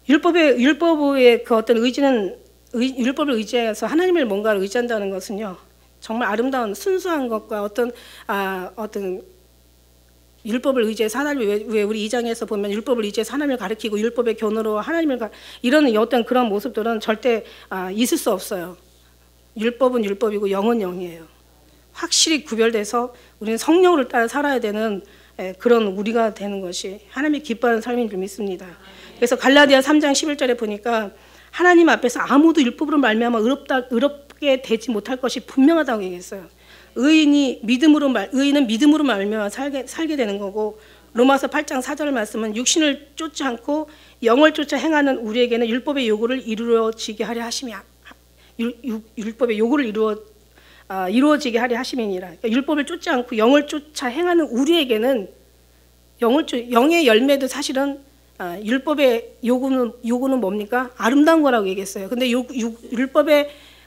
S1: 율법의 그 어떤 의지는 율법을 의지해서 하나님을 뭔가 의지한다는 것은요 정말 아름다운 순수한 것과 어떤 율법을 의지해서 하나님을 왜 우리 2장에서 보면 율법을 의지해서 하나님을 가리키고 율법의 교훈으로 하나님을 이런 어떤 그런 모습들은 절대 있을 수 없어요. 율법은 율법이고 영은 영이에요. 확실히 구별돼서 우리는 성령을 따라 살아야 되는 그런 우리가 되는 것이 하나님이 기뻐하는 삶인 줄 믿습니다. 그래서 갈라디아 3장 11절에 보니까 하나님 앞에서 아무도 율법으로 말미암아 의롭게 되지 못할 것이 분명하다고 얘기했어요. 의인은 믿음으로 말미암아 살게 되는 거고 로마서 8장 4절 말씀은 육신을 쫓지 않고 영을 쫓아 행하는 우리에게는 율법의 요구를 이루어지게 하려 하심이 율법의 요구를 이루어지게 하려 하심이니라. 그러니까 율법을 쫓지 않고 영을 쫓아 행하는 우리에게는 영의 열매도 사실은 율법의 요구는 뭡니까? 아름다운 거라고 얘기했어요. 근데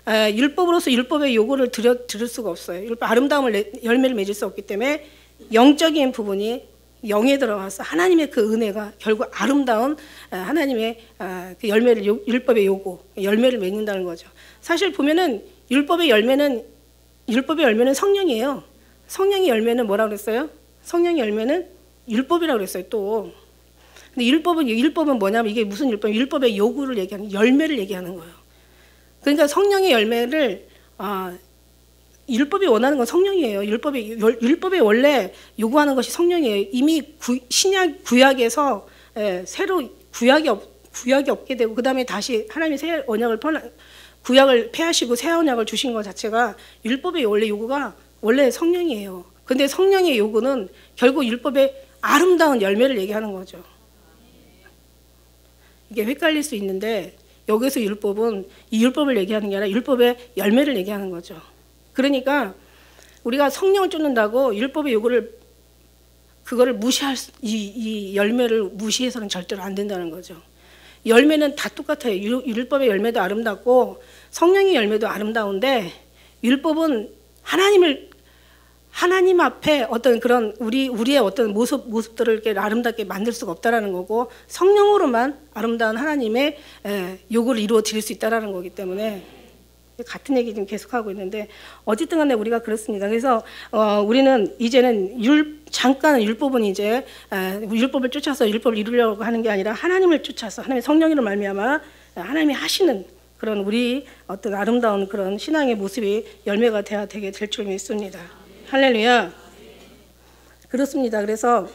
S1: 율법으로서 율법의 요구를 들을 수가 없어요. 아름다움을 열매를 맺을 수 없기 때문에 영적인 부분이 영에 들어가서 하나님의 그 은혜가 결국 아름다운 하나님의 그 율법의 요구, 열매를 맺는다는 거죠. 사실 보면은 율법의 열매는 성령이에요. 성령의 열매는 뭐라고 그랬어요? 성령의 열매는 율법이라고 그랬어요. 또. 근데 율법은 뭐냐면 이게 무슨 율법? 율법의 요구를 얘기하는 열매를 얘기하는 거예요. 그러니까 성령의 열매를 율법이 원하는 건 성령이에요. 율법이 원래 요구하는 것이 성령이에요. 이미 구약에서 새로 구약이 없게 되고 그 다음에 다시 하나님이 새 언약을 구약을 폐하시고 새 언약을 주신 것 자체가 율법의 원래 요구가 원래 성령이에요. 근데 성령의 요구는 결국 율법의 아름다운 열매를 얘기하는 거죠. 이게 헷갈릴 수 있는데 여기서 율법은 이 율법을 얘기하는 게 아니라 율법의 열매를 얘기하는 거죠. 그러니까 우리가 성령을 쫓는다고 율법의 그거를 이 열매를 무시해서는 절대로 안 된다는 거죠. 열매는 다 똑같아요. 율법의 열매도 아름답고 성령의 열매도 아름다운데 율법은 하나님 앞에 어떤 그런 우리의 어떤 모습들을 이렇게 아름답게 만들 수가 없다라는 거고, 성령으로만 아름다운 하나님의 요구를 이루어 드릴 수 있다라는 거기 때문에 같은 얘기 좀 계속하고 있는데, 어쨌든 간에 우리가 그렇습니다. 그래서 우리는 이제는 잠깐 율법은 이제 율법을 쫓아서 율법을 이루려고 하는 게 아니라 하나님을 쫓아서 하나님의 성령으로 말미암아 하나님이 하시는 그런 우리 어떤 아름다운 그런 신앙의 모습이 열매가 돼야 되게 될 줄 믿습니다. 할렐루야. 그렇습니다. 그래서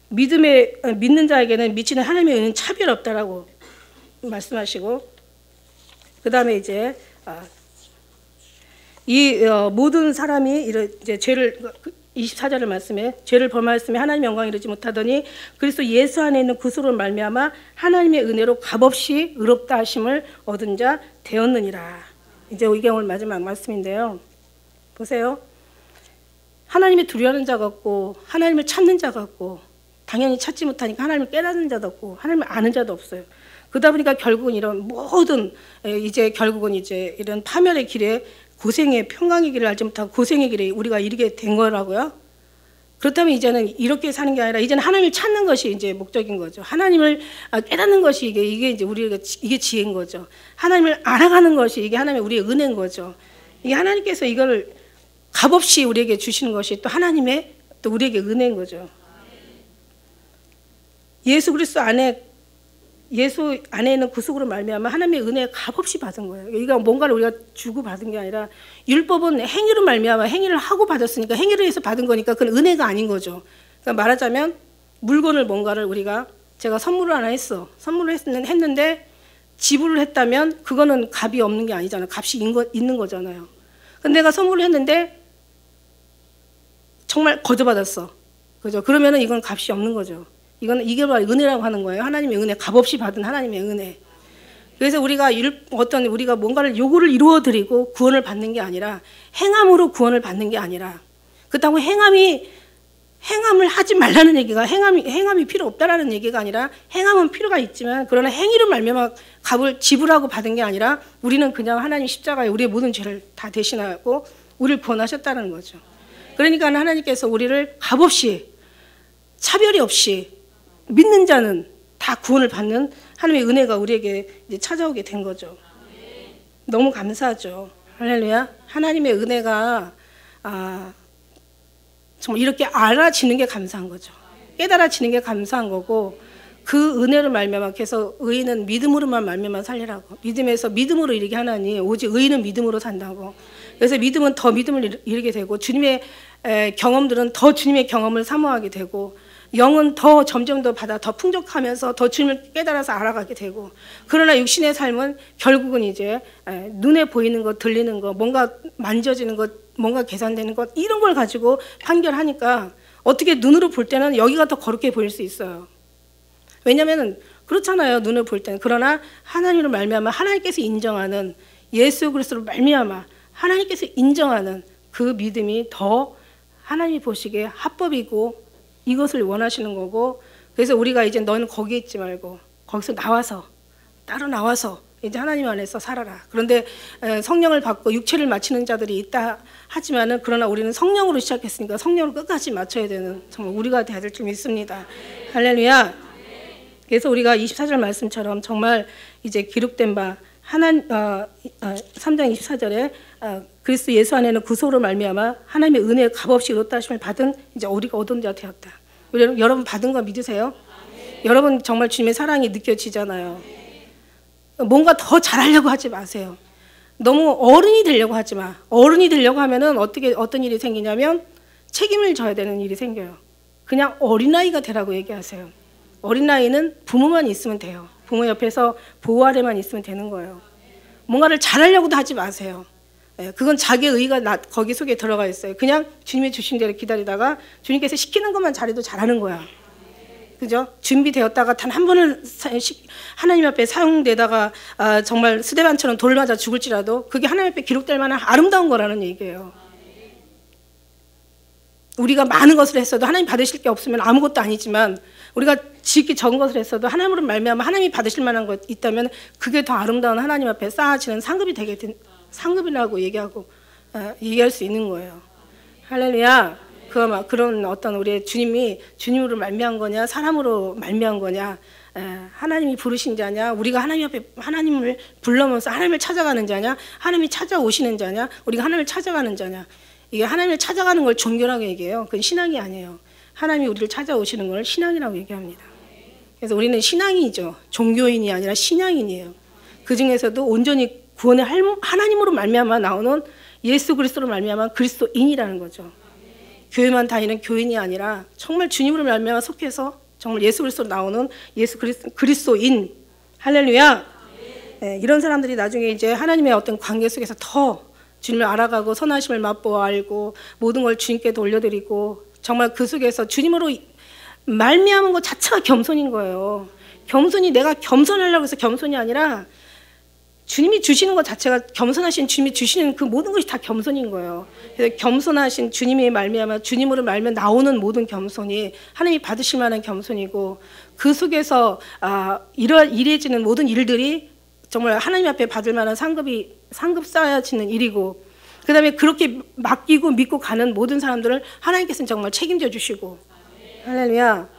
S1: 믿는 자에게는 미치는 하나님의 은혜는 차별 없다라고 말씀하시고, 그 다음에 이제 이 모든 사람이 이제 죄를 24절의 말씀에 죄를 범하였으며 하나님의 영광에 이르지 못하더니 그리스도 예수 안에 있는 구속으로 말미암아 하나님의 은혜로 값없이 의롭다 하심을 얻은 자 되었느니라. 이제 이게 오늘 마지막 말씀인데요. 보세요. 하나님을 두려워하는 자 같고 하나님을 찾는 자 같고, 당연히 찾지 못하니까 하나님을 깨닫는 자도 없고 하나님을 아는 자도 없어요. 그러다 보니까 결국은 이런 모든 결국은 이런 파멸의 길에, 고생의 평강의 길을 알지 못하고 고생의 길에 우리가 이르게 된 거라고요. 그렇다면 이제는 이렇게 사는 게 아니라 이제는 하나님을 찾는 것이 이제 목적인 거죠. 하나님을 깨닫는 것이 이게 이제 우리가 이게 지혜인 거죠. 하나님을 알아가는 것이 이게 하나님의 우리의 은혜인 거죠. 이게 하나님께서 이걸 값없이 우리에게 주시는 것이 또 하나님의 또 우리에게 은혜인 거죠. 예수 안에 있는 구속으로 말미암아 하나님의 은혜 값없이 받은 거예요. 이거 뭔가를 우리가 주고 받은 게 아니라, 율법은 행위로 말미암아 행위를 하고 받았으니까 행위를 해서 받은 거니까 그건 은혜가 아닌 거죠. 그러니까 말하자면 물건을 뭔가를 제가 선물을 하나 선물을 했는데 지불을 했다면 그거는 값이 없는 게 아니잖아요. 값이 있는 거잖아요. 근데 내가 선물을 했는데 정말 거저받았어. 그죠? 그러면은 이건 값이 없는 거죠. 이게 바로 은혜라고 하는 거예요. 하나님의 은혜, 값없이 받은 하나님의 은혜. 그래서 우리가 뭔가를 요구를 이루어 드리고 구원을 받는 게 아니라, 행함으로 구원을 받는 게 아니라, 그렇다고 행함을 하지 말라는 얘기가, 행함이 필요 없다라는 얘기가 아니라, 행함은 필요가 있지만 그러나 행위로 말미암아 값을 지불하고 받은 게 아니라, 우리는 그냥 하나님 십자가에 우리의 모든 죄를 다 대신하고 우리를 구원하셨다는 거죠. 그러니까 하나님께서 우리를 값없이, 차별이 없이 믿는 자는 다 구원을 받는 하나님의 은혜가 우리에게 이제 찾아오게 된 거죠. 너무 감사하죠. 할렐루야. 하나님의 은혜가 정말 이렇게 알아지는 게 감사한 거죠. 깨달아지는 게 감사한 거고, 그 은혜를 말미암아 계속 의인은 믿음으로만 말미암아 살리라고, 믿음으로 이르게 하나니 오직 의인은 믿음으로 산다고. 그래서 믿음은 더 믿음을 이루게 되고, 주님의 경험들은 더 주님의 경험을 사모하게 되고, 영은 더 점점 더 풍족하면서 더 주님을 깨달아서 알아가게 되고, 그러나 육신의 삶은 결국은 이제 눈에 보이는 것, 들리는 것, 뭔가 만져지는 것, 뭔가 계산되는 것, 이런 걸 가지고 판결하니까 어떻게 눈으로 볼 때는 여기가 더 거룩해 보일 수 있어요. 왜냐하면 그렇잖아요. 눈을 볼 때는. 그러나 하나님으로 말미암아 하나님께서 인정하는, 예수 그리스도로 말미암아 하나님께서 인정하는 그 믿음이 더 하나님이 보시기에 합법이고 이것을 원하시는 거고, 그래서 우리가 이제 너는 거기에 있지 말고 거기서 따로 나와서 이제 하나님 안에서 살아라. 그런데 성령을 받고 육체를 마치는 자들이 있다 하지만은, 그러나 우리는 성령으로 시작했으니까 성령을 끝까지 마쳐야 되는 정말 우리가 돼야 될 줄 믿습니다. 할렐루야. 그래서 우리가 24절 말씀처럼 정말 이제 기록된 바 3장 24절에 그리스도 예수 안에는 구속으로 말미암아 하나님의 은혜에 값없이 의롭다 하심을 받은 이제 우리가 얻은 자 되었다. 여러분 받은 거 믿으세요? 여러분 정말 주님의 사랑이 느껴지잖아요. 뭔가 더 잘하려고 하지 마세요. 너무 어른이 되려고 하지 마. 어른이 되려고 하면은 어떤 일이 생기냐면 책임을 져야 되는 일이 생겨요. 그냥 어린아이가 되라고 얘기하세요. 어린아이는 부모만 있으면 돼요. 부모 옆에서 보호 아래만 있으면 되는 거예요. 뭔가를 잘하려고도 하지 마세요. 그건 자기의 의가 거기 속에 들어가 있어요. 그냥 주님이 주신 대로 기다리다가 주님께서 시키는 것만 잘해도 잘하는 거야. 그죠? 준비되었다가 단 한 번을 하나님 앞에 사용되다가 정말 스데반처럼 돌 맞아 죽을지라도 그게 하나님 앞에 기록될 만한 아름다운 거라는 얘기예요. 우리가 많은 것을 했어도 하나님 받으실 게 없으면 아무것도 아니지만, 우리가 지극히 적은 것을 했어도 하나님으로 말미암아 하나님이 받으실 만한 것 있다면 그게 더 아름다운 하나님 앞에 쌓아지는 상급이 상급이라고 얘기할 수 있는 거예요. 할렐루야. 그런 어떤 우리 주님이 주님으로 말미암은 거냐, 사람으로 말미암은 거냐, 하나님이 부르신 자냐, 우리가 하나님 앞에 하나님을 불러면서 하나님을 찾아가는 자냐, 하나님이 찾아오시는 자냐, 우리가 하나님을 찾아가는 자냐. 이게 하나님을 찾아가는 걸 종교라고 얘기해요. 그건 신앙이 아니에요. 하나님이 우리를 찾아오시는 걸 신앙이라고 얘기합니다. 그래서 우리는 신앙이죠. 종교인이 아니라 신앙인이에요. 그 중에서도 온전히 구원의 하나님으로 말미암아 나오는 예수 그리스도로 말미암아 그리스도인이라는 거죠. 교회만 다니는 교인이 아니라 정말 주님으로 말미암아 속해서 정말 예수 그리스도로 나오는 예수 그리스도인. 할렐루야. 네, 이런 사람들이 나중에 이제 하나님의 어떤 관계 속에서 더 주님을 알아가고 선하심을 맛보아 알고 모든 걸 주님께 돌려드리고 정말 그 속에서 주님으로 말미암은 것 자체가 겸손인 거예요. 겸손이 내가 겸손하려고 해서 겸손이 아니라 주님이 주시는 것 자체가 겸손하신 주님이 주시는 그 모든 것이 다 겸손인 거예요. 그래서 겸손하신 주님이 말미암아 주님으로 말면 나오는 모든 겸손이 하나님이 받으실 만한 겸손이고 그 속에서 이루어지는 모든 일들이 정말 하나님 앞에 받을 만한 상급 쌓여지는 일이고 그 다음에 그렇게 맡기고 믿고 가는 모든 사람들을 하나님께서는 정말 책임져 주시고 할렐루야.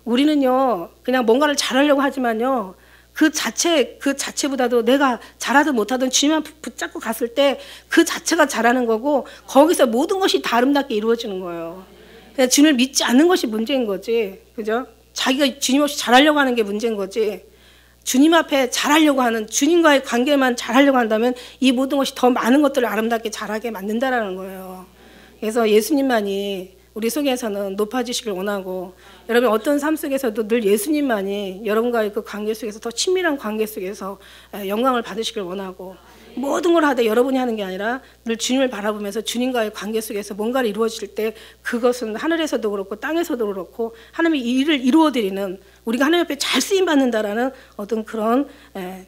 S1: 우리는요 그냥 뭔가를 잘하려고 하지만요 그 자체보다도 내가 잘하든 못하든 주님만 붙잡고 갔을 때 그 자체가 잘하는 거고 거기서 모든 것이 다 아름답게 이루어지는 거예요. 그냥 주님을 믿지 않는 것이 문제인 거지. 그죠? 자기가 주님 없이 잘하려고 하는 게 문제인 거지. 주님 앞에 잘하려고 하는 주님과의 관계만 잘하려고 한다면 이 모든 것이 더 많은 것들을 아름답게 잘하게 만든다라는 거예요. 그래서 예수님만이 우리 속에서는 높아지시길 원하고 여러분 어떤 삶 속에서도 늘 예수님만이 여러분과의 그 관계 속에서 더 친밀한 관계 속에서 영광을 받으시길 원하고 모든 걸 하되 여러분이 하는 게 아니라 늘 주님을 바라보면서 주님과의 관계 속에서 뭔가를 이루어질 때 그것은 하늘에서도 그렇고 땅에서도 그렇고 하나님이 이 일을 이루어드리는 우리가 하나님 앞에 잘 쓰임받는다라는 어떤 그런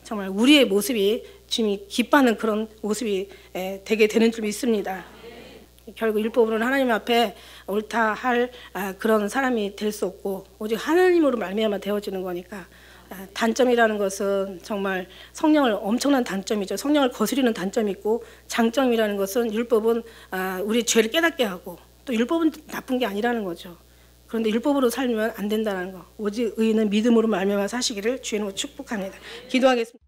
S1: 정말 우리의 모습이 주님이 기뻐하는 그런 모습이 되게 되는 줄 믿습니다. 결국 율법으로는 하나님 앞에 옳다 할 그런 사람이 될 수 없고 오직 하나님으로 말미암아 되어지는 거니까 단점이라는 것은 정말 성령을 엄청난 단점이죠. 성령을 거스리는 단점이 있고 장점이라는 것은 율법은 우리 죄를 깨닫게 하고 또 율법은 나쁜 게 아니라는 거죠. 그런데 율법으로 살면 안 된다는 거. 오직 의인은 믿음으로 말미암아 사시기를 주의 이름으로 축복합니다. 기도하겠습니다.